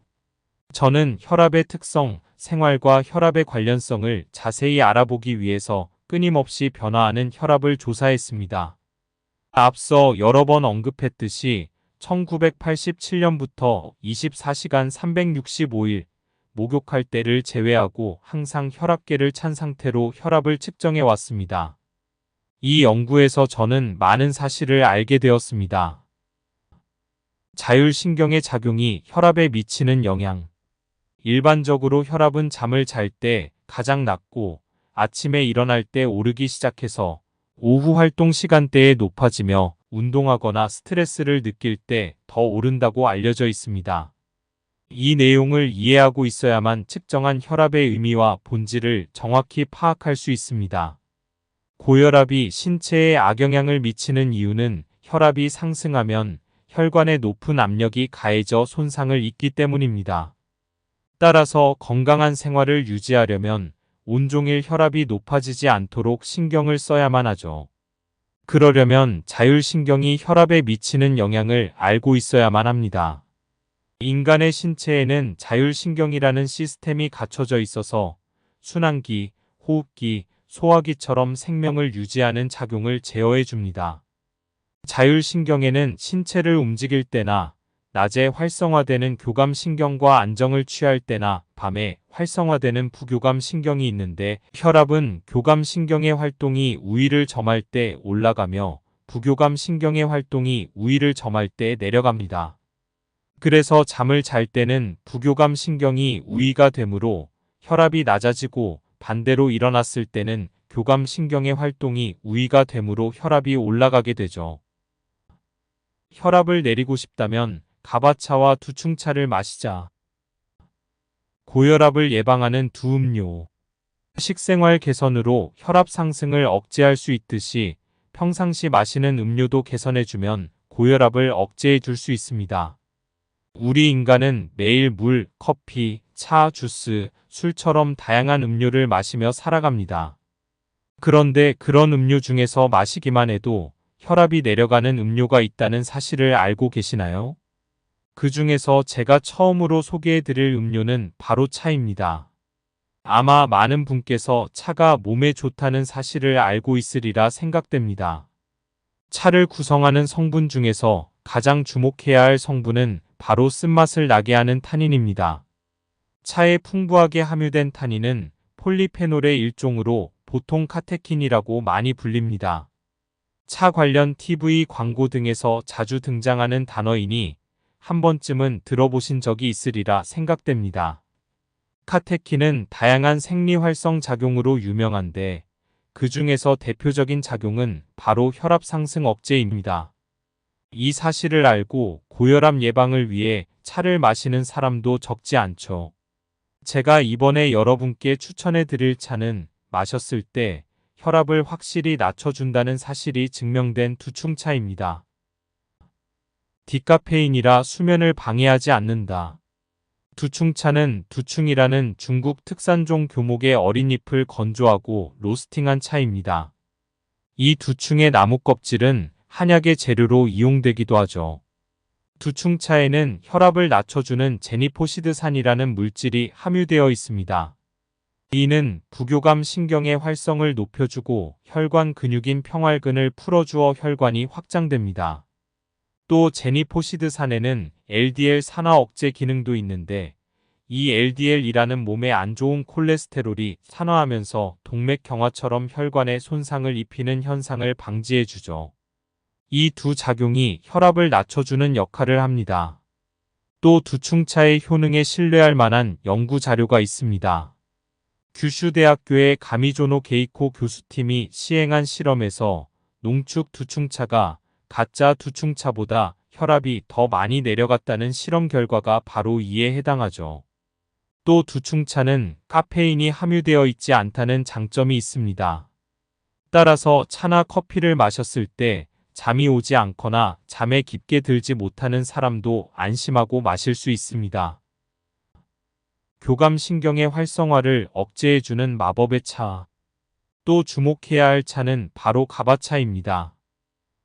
저는 혈압의 특성, 생활과 혈압의 관련성을 자세히 알아보기 위해서 끊임없이 변화하는 혈압을 조사했습니다. 앞서 여러 번 언급했듯이 1987년부터 24시간 365일 목욕할 때를 제외하고 항상 혈압계를 찬 상태로 혈압을 측정해 왔습니다. 이 연구에서 저는 많은 사실을 알게 되었습니다. 자율신경의 작용이 혈압에 미치는 영향. 일반적으로 혈압은 잠을 잘 때 가장 낮고 아침에 일어날 때 오르기 시작해서 오후 활동 시간대에 높아지며 운동하거나 스트레스를 느낄 때 더 오른다고 알려져 있습니다. 이 내용을 이해하고 있어야만 측정한 혈압의 의미와 본질을 정확히 파악할 수 있습니다. 고혈압이 신체에 악영향을 미치는 이유는 혈압이 상승하면 혈관에 높은 압력이 가해져 손상을 입기 때문입니다. 따라서 건강한 생활을 유지하려면 온종일 혈압이 높아지지 않도록 신경을 써야만 하죠. 그러려면 자율신경이 혈압에 미치는 영향을 알고 있어야만 합니다. 인간의 신체에는 자율신경이라는 시스템이 갖춰져 있어서 순환기, 호흡기, 소화기처럼 생명을 유지하는 작용을 제어해 줍니다. 자율신경에는 신체를 움직일 때나 낮에 활성화되는 교감신경과 안정을 취할 때나 밤에 활성화되는 부교감신경이 있는데 혈압은 교감신경의 활동이 우위를 점할 때 올라가며 부교감 신경의 활동이 우위를 점할 때 내려갑니다. 그래서 잠을 잘 때는 부교감 신경이 우위가 되므로 혈압이 낮아지고 반대로 일어났을 때는 교감 신경의 활동이 우위가 되므로 혈압이 올라가게 되죠. 혈압을 내리고 싶다면 가바차와 두충차를 마시자. 고혈압을 예방하는 두 음료. 식생활 개선으로 혈압 상승을 억제할 수 있듯이 평상시 마시는 음료도 개선해주면 고혈압을 억제해 줄 수 있습니다. 우리 인간은 매일 물, 커피, 차, 주스, 술처럼 다양한 음료를 마시며 살아갑니다. 그런데 그런 음료 중에서 마시기만 해도 혈압이 내려가는 음료가 있다는 사실을 알고 계시나요? 그 중에서 제가 처음으로 소개해 드릴 음료는 바로 차입니다. 아마 많은 분께서 차가 몸에 좋다는 사실을 알고 있으리라 생각됩니다. 차를 구성하는 성분 중에서 가장 주목해야 할 성분은 바로 쓴맛을 나게 하는 타닌입니다. 차에 풍부하게 함유된 타닌은 폴리페놀의 일종으로 보통 카테킨이라고 많이 불립니다. 차 관련 TV 광고 등에서 자주 등장하는 단어이니 한 번쯤은 들어보신 적이 있으리라 생각됩니다. 카테킨은 다양한 생리활성 작용으로 유명한데 그 중에서 대표적인 작용은 바로 혈압 상승 억제입니다. 이 사실을 알고 고혈압 예방을 위해 차를 마시는 사람도 적지 않죠. 제가 이번에 여러분께 추천해 드릴 차는 마셨을 때 혈압을 확실히 낮춰준다는 사실이 증명된 두충차입니다. 디카페인이라 수면을 방해하지 않는다. 두충차는 두충이라는 중국 특산종 교목의 어린 잎을 건조하고 로스팅한 차입니다. 이 두충의 나무 껍질은 한약의 재료로 이용되기도 하죠. 두충차에는 혈압을 낮춰주는 제니포시드산이라는 물질이 함유되어 있습니다. 이는 부교감 신경의 활성을 높여주고 혈관 근육인 평활근을 풀어주어 혈관이 확장됩니다. 또 제니포시드산에는 LDL 산화 억제 기능도 있는데 이 LDL이라는 몸에 안 좋은 콜레스테롤이 산화하면서 동맥경화처럼 혈관에 손상을 입히는 현상을 방지해주죠. 이 두 작용이 혈압을 낮춰주는 역할을 합니다. 또 두충차의 효능에 신뢰할 만한 연구 자료가 있습니다. 규슈대학교의 가미조노 게이코 교수팀이 시행한 실험에서 농축 두충차가 가짜 두충차보다 혈압이 더 많이 내려갔다는 실험 결과가 바로 이에 해당하죠. 또 두충차는 카페인이 함유되어 있지 않다는 장점이 있습니다. 따라서 차나 커피를 마셨을 때 잠이 오지 않거나 잠에 깊게 들지 못하는 사람도 안심하고 마실 수 있습니다. 교감신경의 활성화를 억제해주는 마법의 차. 또 주목해야 할 차는 바로 가바차입니다.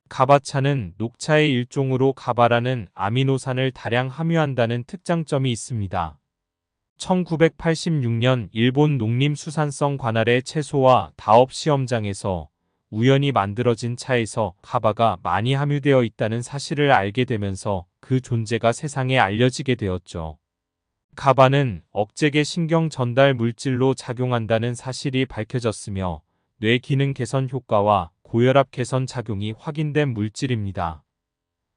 가바차는 녹차의 일종으로 가바라는 아미노산을 다량 함유한다는 특장점이 있습니다. 1986년 일본 농림수산성 관할의 채소와 다업 시험장에서 우연히 만들어진 차에서 가바가 많이 함유되어 있다는 사실을 알게 되면서 그 존재가 세상에 알려지게 되었죠. 가바는 억제계 신경 전달 물질로 작용한다는 사실이 밝혀졌으며 뇌 기능 개선 효과와 고혈압 개선 작용이 확인된 물질입니다.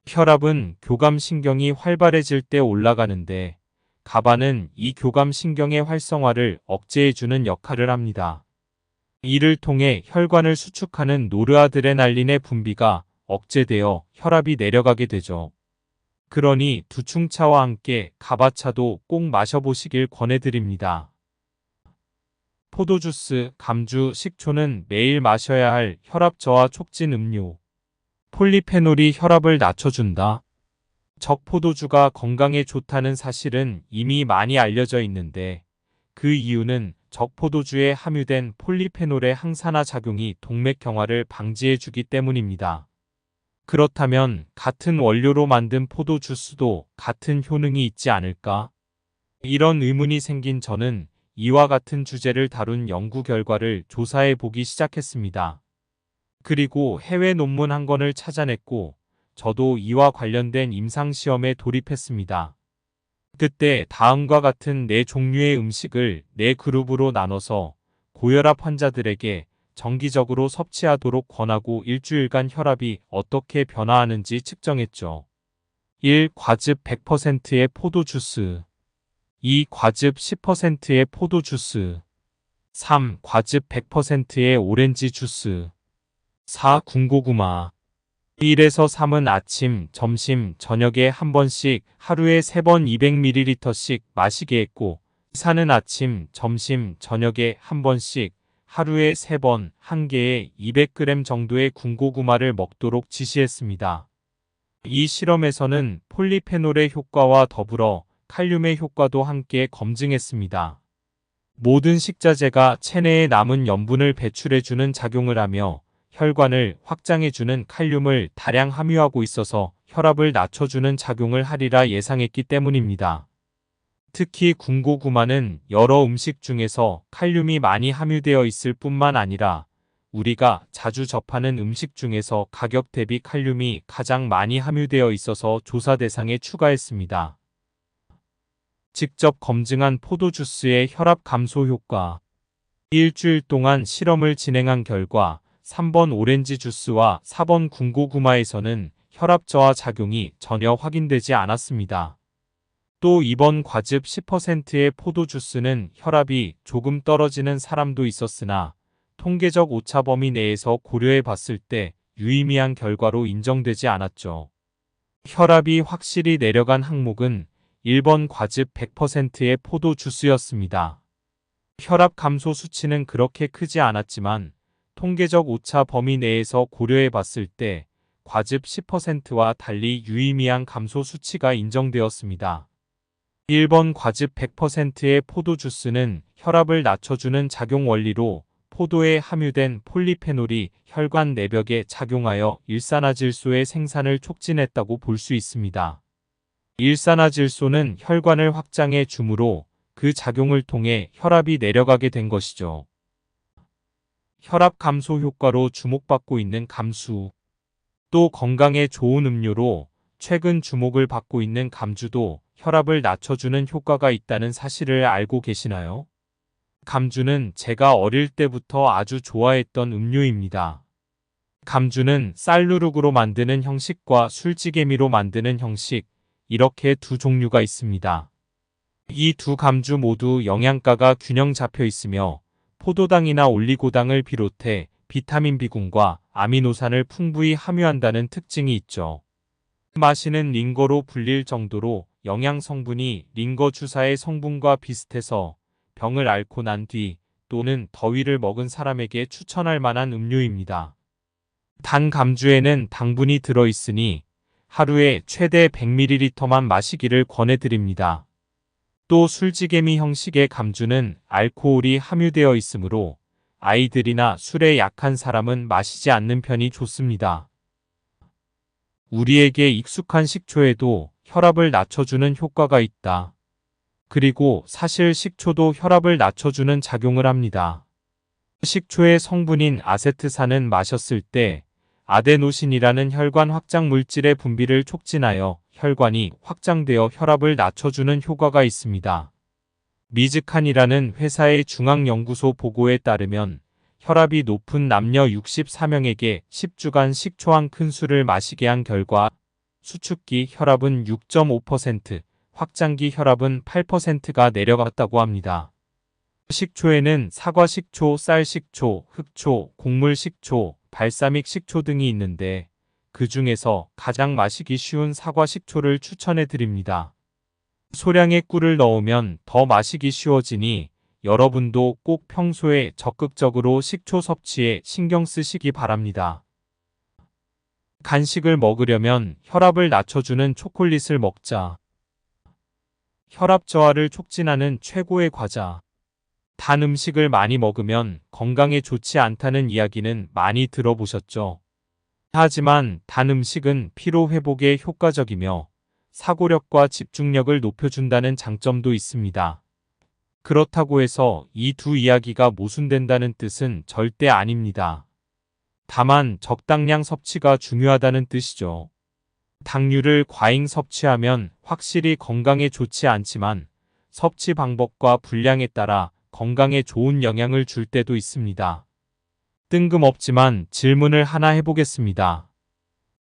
혈압은 교감신경이 활발해질 때 올라가는데 가바는 이 교감신경의 활성화를 억제해주는 역할을 합니다. 이를 통해 혈관을 수축하는 노르아드레날린의 분비가 억제되어 혈압이 내려가게 되죠. 그러니 두충차와 함께 가바차도 꼭 마셔보시길 권해드립니다. 포도주스, 감주, 식초는 매일 마셔야 할 혈압 저하 촉진 음료. 폴리페놀이 혈압을 낮춰준다. 적포도주가 건강에 좋다는 사실은 이미 많이 알려져 있는데 그 이유는 적포도주에 함유된 폴리페놀의 항산화 작용이 동맥경화를 방지해주기 때문입니다. 그렇다면 같은 원료로 만든 포도주스도 같은 효능이 있지 않을까? 이런 의문이 생긴 저는 이와 같은 주제를 다룬 연구 결과를 조사해 보기 시작했습니다. 그리고 해외 논문 한 권을 찾아냈고 저도 이와 관련된 임상시험에 돌입했습니다. 그때 다음과 같은 4종류의 음식을 4그룹으로 나눠서 고혈압 환자들에게 정기적으로 섭취하도록 권하고 일주일간 혈압이 어떻게 변화하는지 측정했죠. 1. 과즙 100%의 포도 주스. 2. 과즙 10%의 포도 주스. 3. 과즙 100%의 오렌지 주스. 4. 군고구마. 1에서 3은 아침, 점심, 저녁에 한 번씩 하루에 3번 200ml씩 마시게 했고 4는 아침, 점심, 저녁에 한 번씩 하루에 3번 1개에 200g 정도의 군고구마를 먹도록 지시했습니다. 이 실험에서는 폴리페놀의 효과와 더불어 칼륨의 효과도 함께 검증했습니다. 모든 식자재가 체내에 남은 염분을 배출해주는 작용을 하며 혈관을 확장해주는 칼륨을 다량 함유하고 있어서 혈압을 낮춰주는 작용을 하리라 예상했기 때문입니다. 특히 군고구마는 여러 음식 중에서 칼륨이 많이 함유되어 있을 뿐만 아니라 우리가 자주 접하는 음식 중에서 가격 대비 칼륨이 가장 많이 함유되어 있어서 조사 대상에 추가했습니다. 직접 검증한 포도주스의 혈압 감소 효과. 일주일 동안 실험을 진행한 결과 3번 오렌지 주스와 4번 군고구마에서는 혈압 저하 작용이 전혀 확인되지 않았습니다. 또 2번 과즙 10%의 포도 주스는 혈압이 조금 떨어지는 사람도 있었으나 통계적 오차 범위 내에서 고려해 봤을 때 유의미한 결과로 인정되지 않았죠. 혈압이 확실히 내려간 항목은 1번 과즙 100%의 포도 주스였습니다. 혈압 감소 수치는 그렇게 크지 않았지만 통계적 오차 범위 내에서 고려해 봤을 때 과즙 10%와 달리 유의미한 감소 수치가 인정되었습니다. 1번 과즙 100%의 포도 주스는 혈압을 낮춰주는 작용 원리로 포도에 함유된 폴리페놀이 혈관 내벽에 작용하여 일산화질소의 생산을 촉진했다고 볼 수 있습니다. 일산화질소는 혈관을 확장해 주므로 그 작용을 통해 혈압이 내려가게 된 것이죠. 혈압 감소 효과로 주목받고 있는 감수. 또 건강에 좋은 음료로 최근 주목을 받고 있는 감주도 혈압을 낮춰주는 효과가 있다는 사실을 알고 계시나요? 감주는 제가 어릴 때부터 아주 좋아했던 음료입니다. 감주는 쌀누룩으로 만드는 형식과 술찌개미로 만드는 형식, 이렇게 두 종류가 있습니다. 이 두 감주 모두 영양가가 균형 잡혀 있으며 포도당이나 올리고당을 비롯해 비타민 B군과 아미노산을 풍부히 함유한다는 특징이 있죠. 마시는 링거로 불릴 정도로 영양 성분이 링거 주사의 성분과 비슷해서 병을 앓고 난 뒤 또는 더위를 먹은 사람에게 추천할 만한 음료입니다. 단 감주에는 당분이 들어있으니 하루에 최대 100ml만 마시기를 권해드립니다. 또 술찌개미 형식의 감주는 알코올이 함유되어 있으므로 아이들이나 술에 약한 사람은 마시지 않는 편이 좋습니다. 우리에게 익숙한 식초에도 혈압을 낮춰주는 효과가 있다. 그리고 사실 식초도 혈압을 낮춰주는 작용을 합니다. 식초의 성분인 아세트산은 마셨을 때 아데노신이라는 혈관 확장 물질의 분비를 촉진하여 혈관이 확장되어 혈압을 낮춰주는 효과가 있습니다. 미즈칸이라는 회사의 중앙연구소 보고에 따르면 혈압이 높은 남녀 64명에게 10주간 식초 한 큰술을 마시게 한 결과 수축기 혈압은 6.5%, 확장기 혈압은 8%가 내려갔다고 합니다. 식초에는 사과식초, 쌀식초, 흑초, 곡물식초, 발사믹 식초 등이 있는데 그 중에서 가장 마시기 쉬운 사과식초를 추천해 드립니다. 소량의 꿀을 넣으면 더 마시기 쉬워지니 여러분도 꼭 평소에 적극적으로 식초 섭취에 신경 쓰시기 바랍니다. 간식을 먹으려면 혈압을 낮춰주는 초콜릿을 먹자. 혈압 저하를 촉진하는 최고의 과자. 단 음식을 많이 먹으면 건강에 좋지 않다는 이야기는 많이 들어보셨죠? 하지만 단 음식은 피로 회복에 효과적이며 사고력과 집중력을 높여준다는 장점도 있습니다. 그렇다고 해서 이 두 이야기가 모순된다는 뜻은 절대 아닙니다. 다만 적당량 섭취가 중요하다는 뜻이죠. 당류를 과잉 섭취하면 확실히 건강에 좋지 않지만 섭취 방법과 분량에 따라 건강에 좋은 영향을 줄 때도 있습니다. 뜬금없지만 질문을 하나 해보겠습니다.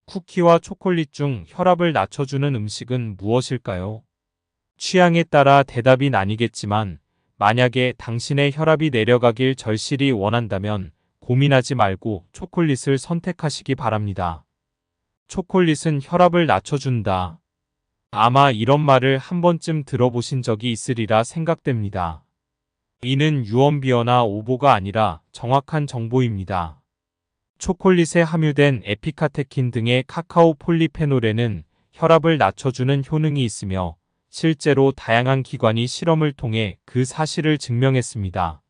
쿠키와 초콜릿 중 혈압을 낮춰주는 음식은 무엇일까요? 취향에 따라 대답이 나뉘겠지만 만약에 당신의 혈압이 내려가길 절실히 원한다면 고민하지 말고 초콜릿을 선택하시기 바랍니다. 초콜릿은 혈압을 낮춰준다. 아마 이런 말을 한 번쯤 들어보신 적이 있으리라 생각됩니다. 이는 유언비어나 오보가 아니라 정확한 정보입니다. 초콜릿에 함유된 에피카테킨 등의 카카오 폴리페놀에는 혈압을 낮춰주는 효능이 있으며 실제로 다양한 기관이 실험을 통해 그 사실을 증명했습니다.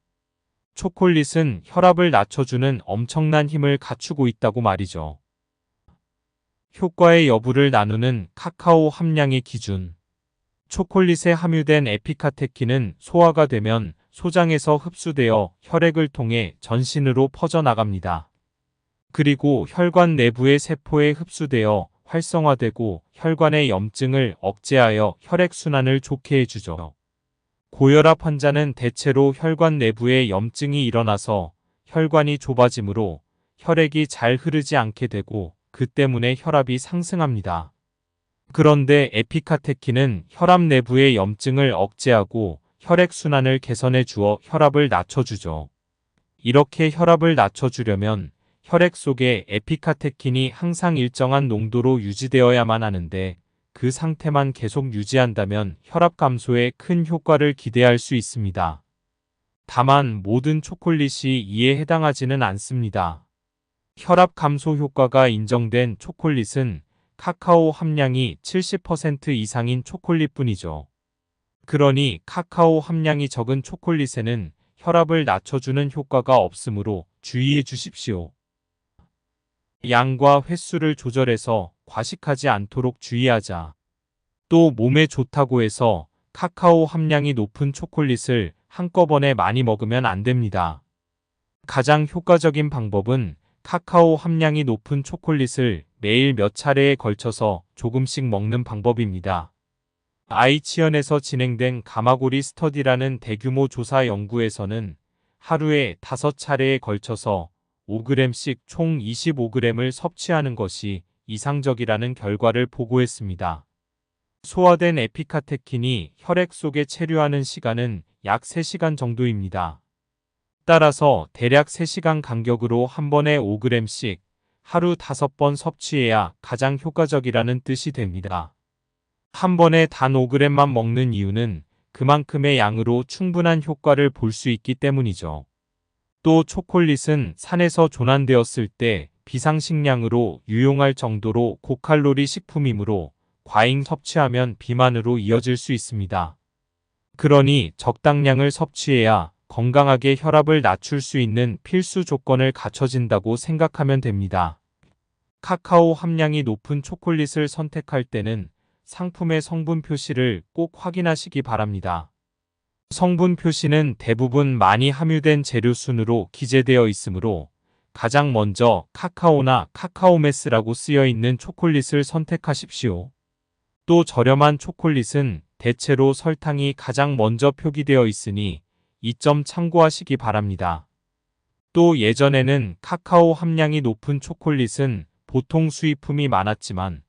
초콜릿은 혈압을 낮춰주는 엄청난 힘을 갖추고 있다고 말이죠. 효과의 여부를 나누는 카카오 함량의 기준. 초콜릿에 함유된 에피카테킨은 소화가 되면 소장에서 흡수되어 혈액을 통해 전신으로 퍼져나갑니다. 그리고 혈관 내부의 세포에 흡수되어 활성화되고 혈관의 염증을 억제하여 혈액순환을 좋게 해주죠. 고혈압 환자는 대체로 혈관 내부에 염증이 일어나서 혈관이 좁아지므로 혈액이 잘 흐르지 않게 되고 그 때문에 혈압이 상승합니다. 그런데 에피카테킨은 혈압 내부의 염증을 억제하고 혈액순환을 개선해 주어 혈압을 낮춰주죠. 이렇게 혈압을 낮춰주려면 혈액 속에 에피카테킨이 항상 일정한 농도로 유지되어야만 하는데 그 상태만 계속 유지한다면 혈압 감소에 큰 효과를 기대할 수 있습니다. 다만 모든 초콜릿이 이에 해당하지는 않습니다. 혈압 감소 효과가 인정된 초콜릿은 카카오 함량이 70% 이상인 초콜릿뿐이죠. 그러니 카카오 함량이 적은 초콜릿에는 혈압을 낮춰주는 효과가 없으므로 주의해 주십시오. 양과 횟수를 조절해서 과식하지 않도록 주의하자. 또 몸에 좋다고 해서 카카오 함량이 높은 초콜릿을 한꺼번에 많이 먹으면 안 됩니다. 가장 효과적인 방법은 카카오 함량이 높은 초콜릿을 매일 몇 차례에 걸쳐서 조금씩 먹는 방법입니다. 아이치현에서 진행된 가마고리 스터디라는 대규모 조사 연구에서는 하루에 5차례에 걸쳐서 5g씩 총 25g을 섭취하는 것이 이상적이라는 결과를 보고했습니다. 소화된 에피카테킨이 혈액 속에 체류하는 시간은 약 3시간 정도입니다. 따라서 대략 3시간 간격으로 한 번에 5g씩 하루 5번 섭취해야 가장 효과적이라는 뜻이 됩니다. 한 번에 단 5g만 먹는 이유는 그만큼의 양으로 충분한 효과를 볼 수 있기 때문이죠. 또 초콜릿은 산에서 조난되었을 때 비상식량으로 유용할 정도로 고칼로리 식품이므로 과잉 섭취하면 비만으로 이어질 수 있습니다. 그러니 적당량을 섭취해야 건강하게 혈압을 낮출 수 있는 필수 조건을 갖춰진다고 생각하면 됩니다. 카카오 함량이 높은 초콜릿을 선택할 때는 상품의 성분 표시를 꼭 확인하시기 바랍니다. 성분 표시는 대부분 많이 함유된 재료 순으로 기재되어 있으므로 가장 먼저 카카오나 카카오메스라고 쓰여 있는 초콜릿을 선택하십시오. 또 저렴한 초콜릿은 대체로 설탕이 가장 먼저 표기되어 있으니 이 점 참고하시기 바랍니다. 또 예전에는 카카오 함량이 높은 초콜릿은 보통 수입품이 많았지만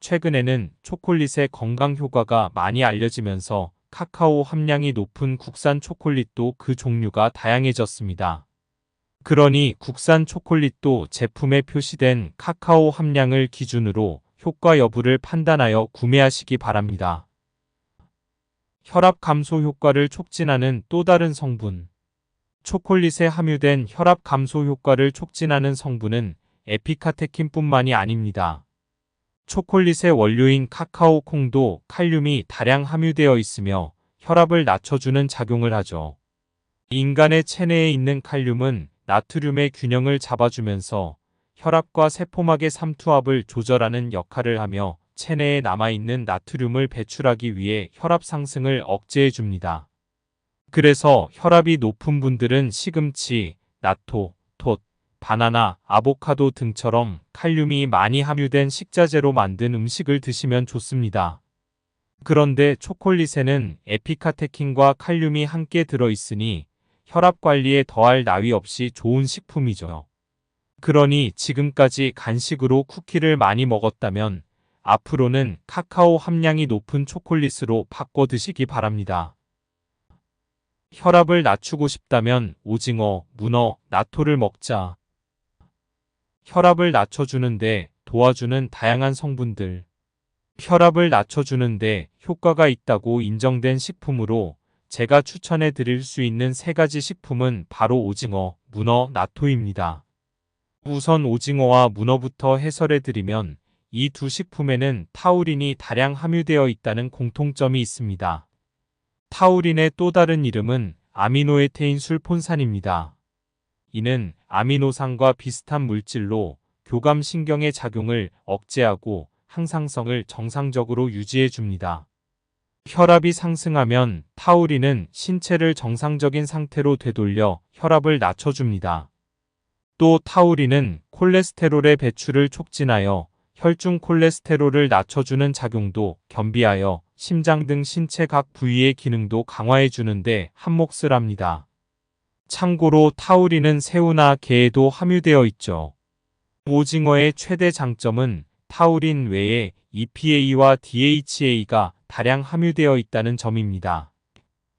최근에는 초콜릿의 건강 효과가 많이 알려지면서 카카오 함량이 높은 국산 초콜릿도 그 종류가 다양해졌습니다. 그러니 국산 초콜릿도 제품에 표시된 카카오 함량을 기준으로 효과 여부를 판단하여 구매하시기 바랍니다. 혈압 감소 효과를 촉진하는 또 다른 성분. 초콜릿에 함유된 혈압 감소 효과를 촉진하는 성분은 에피카테킨뿐만이 아닙니다. 초콜릿의 원료인 카카오 콩도 칼륨이 다량 함유되어 있으며 혈압을 낮춰주는 작용을 하죠. 인간의 체내에 있는 칼륨은 나트륨의 균형을 잡아주면서 혈압과 세포막의 삼투압을 조절하는 역할을 하며 체내에 남아있는 나트륨을 배출하기 위해 혈압 상승을 억제해 줍니다. 그래서 혈압이 높은 분들은 시금치, 나토, 톳, 바나나, 아보카도 등처럼 칼륨이 많이 함유된 식자재로 만든 음식을 드시면 좋습니다. 그런데 초콜릿에는 에피카테킨과 칼륨이 함께 들어있으니 혈압 관리에 더할 나위 없이 좋은 식품이죠. 그러니 지금까지 간식으로 쿠키를 많이 먹었다면 앞으로는 카카오 함량이 높은 초콜릿으로 바꿔 드시기 바랍니다. 혈압을 낮추고 싶다면 오징어, 문어, 나토를 먹자. 혈압을 낮춰주는데 도와주는 다양한 성분들. 혈압을 낮춰주는데 효과가 있다고 인정된 식품으로 제가 추천해 드릴 수 있는 3가지 식품은 바로 오징어, 문어, 나토입니다. 우선 오징어와 문어부터 해설해 드리면 이 두 식품에는 타우린이 다량 함유되어 있다는 공통점이 있습니다. 타우린의 또 다른 이름은 아미노에테인 술폰산입니다. 이는 아미노산과 비슷한 물질로 교감신경의 작용을 억제하고 항상성을 정상적으로 유지해 줍니다. 혈압이 상승하면 타우린은 신체를 정상적인 상태로 되돌려 혈압을 낮춰줍니다. 또 타우린은 콜레스테롤의 배출을 촉진하여 혈중 콜레스테롤을 낮춰주는 작용도 겸비하여 심장 등 신체 각 부위의 기능도 강화해 주는데 한몫을 합니다. 참고로 타우린은 새우나 게에도 함유되어 있죠. 오징어의 최대 장점은 타우린 외에 EPA와 DHA가 다량 함유되어 있다는 점입니다.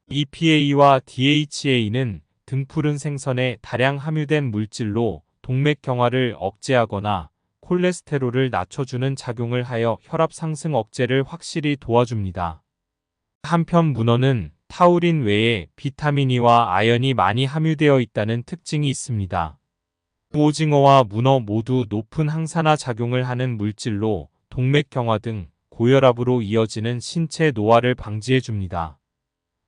EPA와 DHA는 등푸른 생선에 다량 함유된 물질로 동맥경화를 억제하거나 콜레스테롤을 낮춰주는 작용을 하여 혈압 상승 억제를 확실히 도와줍니다. 한편 문어는 타우린 외에 비타민 E와 아연이 많이 함유되어 있다는 특징이 있습니다. 오징어와 문어 모두 높은 항산화 작용을 하는 물질로 동맥경화 등 고혈압으로 이어지는 신체 노화를 방지해 줍니다.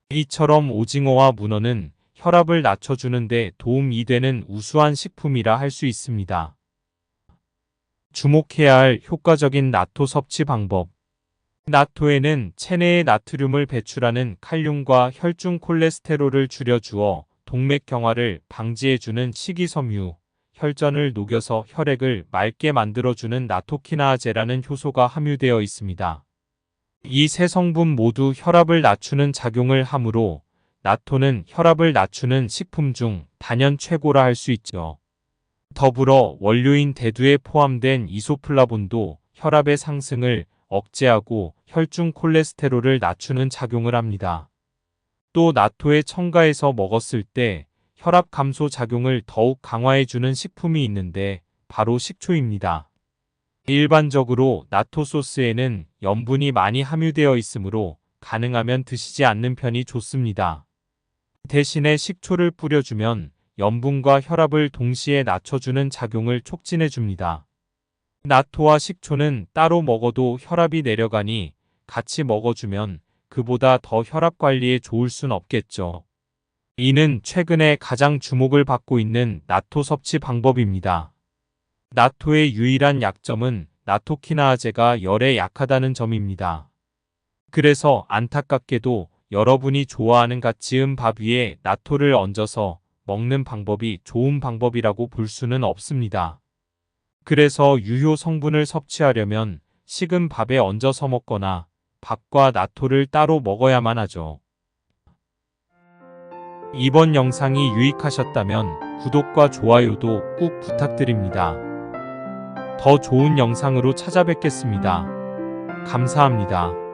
이처럼 오징어와 문어는 혈압을 낮춰주는 데 도움이 되는 우수한 식품이라 할 수 있습니다. 주목해야 할 효과적인 나토 섭취 방법. 나토에는 체내의 나트륨을 배출하는 칼륨과 혈중 콜레스테롤을 줄여주어 동맥경화를 방지해주는 식이섬유, 혈전을 녹여서 혈액을 맑게 만들어주는 나토키나아제라는 효소가 함유되어 있습니다. 이 세 성분 모두 혈압을 낮추는 작용을 하므로 나토는 혈압을 낮추는 식품 중 단연 최고라 할 수 있죠. 더불어 원료인 대두에 포함된 이소플라본도 혈압의 상승을 억제하고 혈중 콜레스테롤을 낮추는 작용을 합니다. 또 나토에 첨가해서 먹었을 때 혈압 감소 작용을 더욱 강화해주는 식품이 있는데 바로 식초입니다. 일반적으로 나토 소스에는 염분이 많이 함유되어 있으므로 가능하면 드시지 않는 편이 좋습니다. 대신에 식초를 뿌려주면 염분과 혈압을 동시에 낮춰주는 작용을 촉진해줍니다. 나토와 식초는 따로 먹어도 혈압이 내려가니 같이 먹어주면 그보다 더 혈압 관리에 좋을 순 없겠죠. 이는 최근에 가장 주목을 받고 있는 나토 섭취 방법입니다. 나토의 유일한 약점은 나토키나아제가 열에 약하다는 점입니다. 그래서 안타깝게도 여러분이 좋아하는 갓 지은 밥 위에 나토를 얹어서 먹는 방법이 좋은 방법이라고 볼 수는 없습니다. 그래서 유효 성분을 섭취하려면 식은 밥에 얹어서 먹거나 밥과 나토를 따로 먹어야만 하죠. 이번 영상이 유익하셨다면 구독과 좋아요도 꾹 부탁드립니다. 더 좋은 영상으로 찾아뵙겠습니다. 감사합니다.